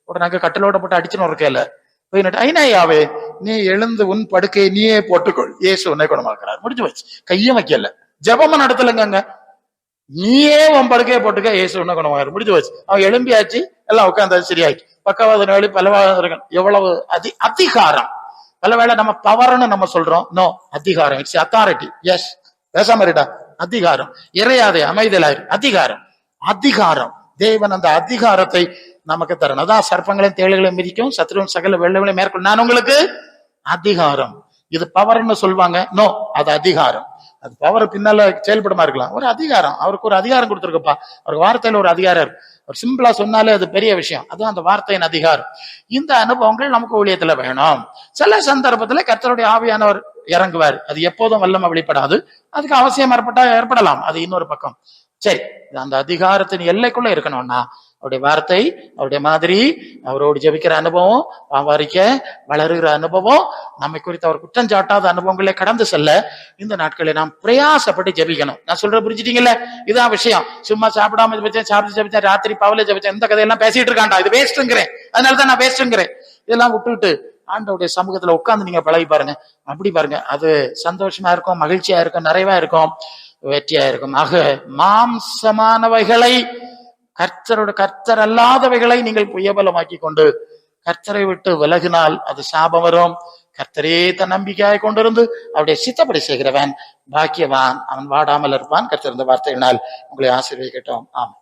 ஒரு நாங்க கட்டலோட போட்டு அடிச்சுன்னு இருக்கையில போயிட்டு, ஐநேயாவே நீ எழுந்து உன் படுக்கையை நீயே போட்டுக்கொள், இயேசு உன்னை குணமாக்குறாரு. முடிஞ்சு வச்சு, கையும் வைக்கல, ஜெபமா நடத்தலங்க, நீயே உன் படுக்கையை போட்டுக்க, இயேசு உன்னை குணமாக்குறாரு. முடிஞ்சு வச்சு, அவன் எழும்பியாச்சு, எல்லாம் உட்காந்து சரியாச்சு. பக்கவாத நோய் பலவாத எவ்வளவு அதிகாரம். பலவேளை நம்ம பவர்னு நம்ம சொல்றோம், நோ, அதிகாரம், இட்ஸ் அத்தாரிட்டி. எஸ், பேசாம இருடா, அதிகாரம், இறையாதே, அமைதலாயிரு, அதிகாரம். தேவன் அந்த அதிகாரத்தை நமக்கு தரணும். அதான் சர்ப்பங்களையும் தேளுகளையும் மிதிக்கும், சத்ருவும் சகல வெள்ளங்களையும் மேற்கொள், நான் உங்களுக்கு அதிகாரம். இது பவர்னு சொல்லுவாங்க, நோ, அது அதிகாரம். அது பவர் பின்னால செயல்படமா இருக்கலாம், ஒரு அதிகாரம். அவருக்கு ஒரு அதிகாரம் கொடுத்துருக்கப்பா, அவருக்கு வார்த்தையில ஒரு அதிகாரம் இருக்கு. ஒரு சிம்பிளா சொன்னாலே அது பெரிய விஷயம். அதுவும் அந்த வார்த்தையின் அதிகாரம். இந்த அனுபவங்கள் நமக்கு ஊழியத்துல வேணும். சில சந்தர்ப்பத்துல கர்த்தருடைய ஆவியானவர் இறங்குவார். அது எப்போதும் வல்லமை வெளிப்படாது, அதுக்கு அவசியம் ஏற்படலாம், அது இன்னொரு பக்கம். சரி, அந்த அதிகாரத்தின் எல்லைக்குள்ள இருக்கணும்னா அவருடைய வார்த்தை, அவருடைய மாதிரி, அவரோடு ஜெபிக்கிற அனுபவம், பாவாரிக்க வளருகிற அனுபவம், நம்மை குறித்து அவர் குற்றம் சாட்டாத அனுபவங்களே கடந்து செல்ல இந்த நாட்களை நாம் பிரயாசப்பட்டு ஜெபிக்கணும். நான் சொல்ற புரிஞ்சுட்டீங்கல்ல, இதான் விஷயம். சும்மா சாப்பிடாம ஜெபிச்சேன், சாப்பிட்டு ஜெபிச்சேன், ராத்திரி பவல ஜெபிச்சேன், இந்த கதையெல்லாம் பேசிட்டு இருக்காண்டா, இது வேஸ்ட்ங்கிறேன். அதனாலதான் நான் வேஸ்ட்ங்கிறேன். இதெல்லாம் விட்டுவிட்டு ஆண்டவருடைய சமூகத்துல உட்கார்ந்து நீங்க பழகி பாருங்க. அப்படி பாருங்க, அது சந்தோஷமா இருக்கும், மகிழ்ச்சியா இருக்கும், நிறைவா இருக்கும், வெற்றியா இருக்கும். ஆக மாம்சமானவைகளை, கர்த்தர் அல்லாதவைகளை நீங்கள் புயபலமாக்கி கொண்டு கர்த்தரை விட்டு விலகினால் அது சாபம் வரும். கர்த்தரே தன் நம்பிக்கையாய் கொண்டிருந்து அவருடைய சித்தப்படி செய்கிறவன் பாக்கியவான், அவன் வாடாமல் இருப்பான். கர்த்தர் இந்த வார்த்தையினால் உங்களை ஆசீர்வதிக்கட்டும். ஆமாம்.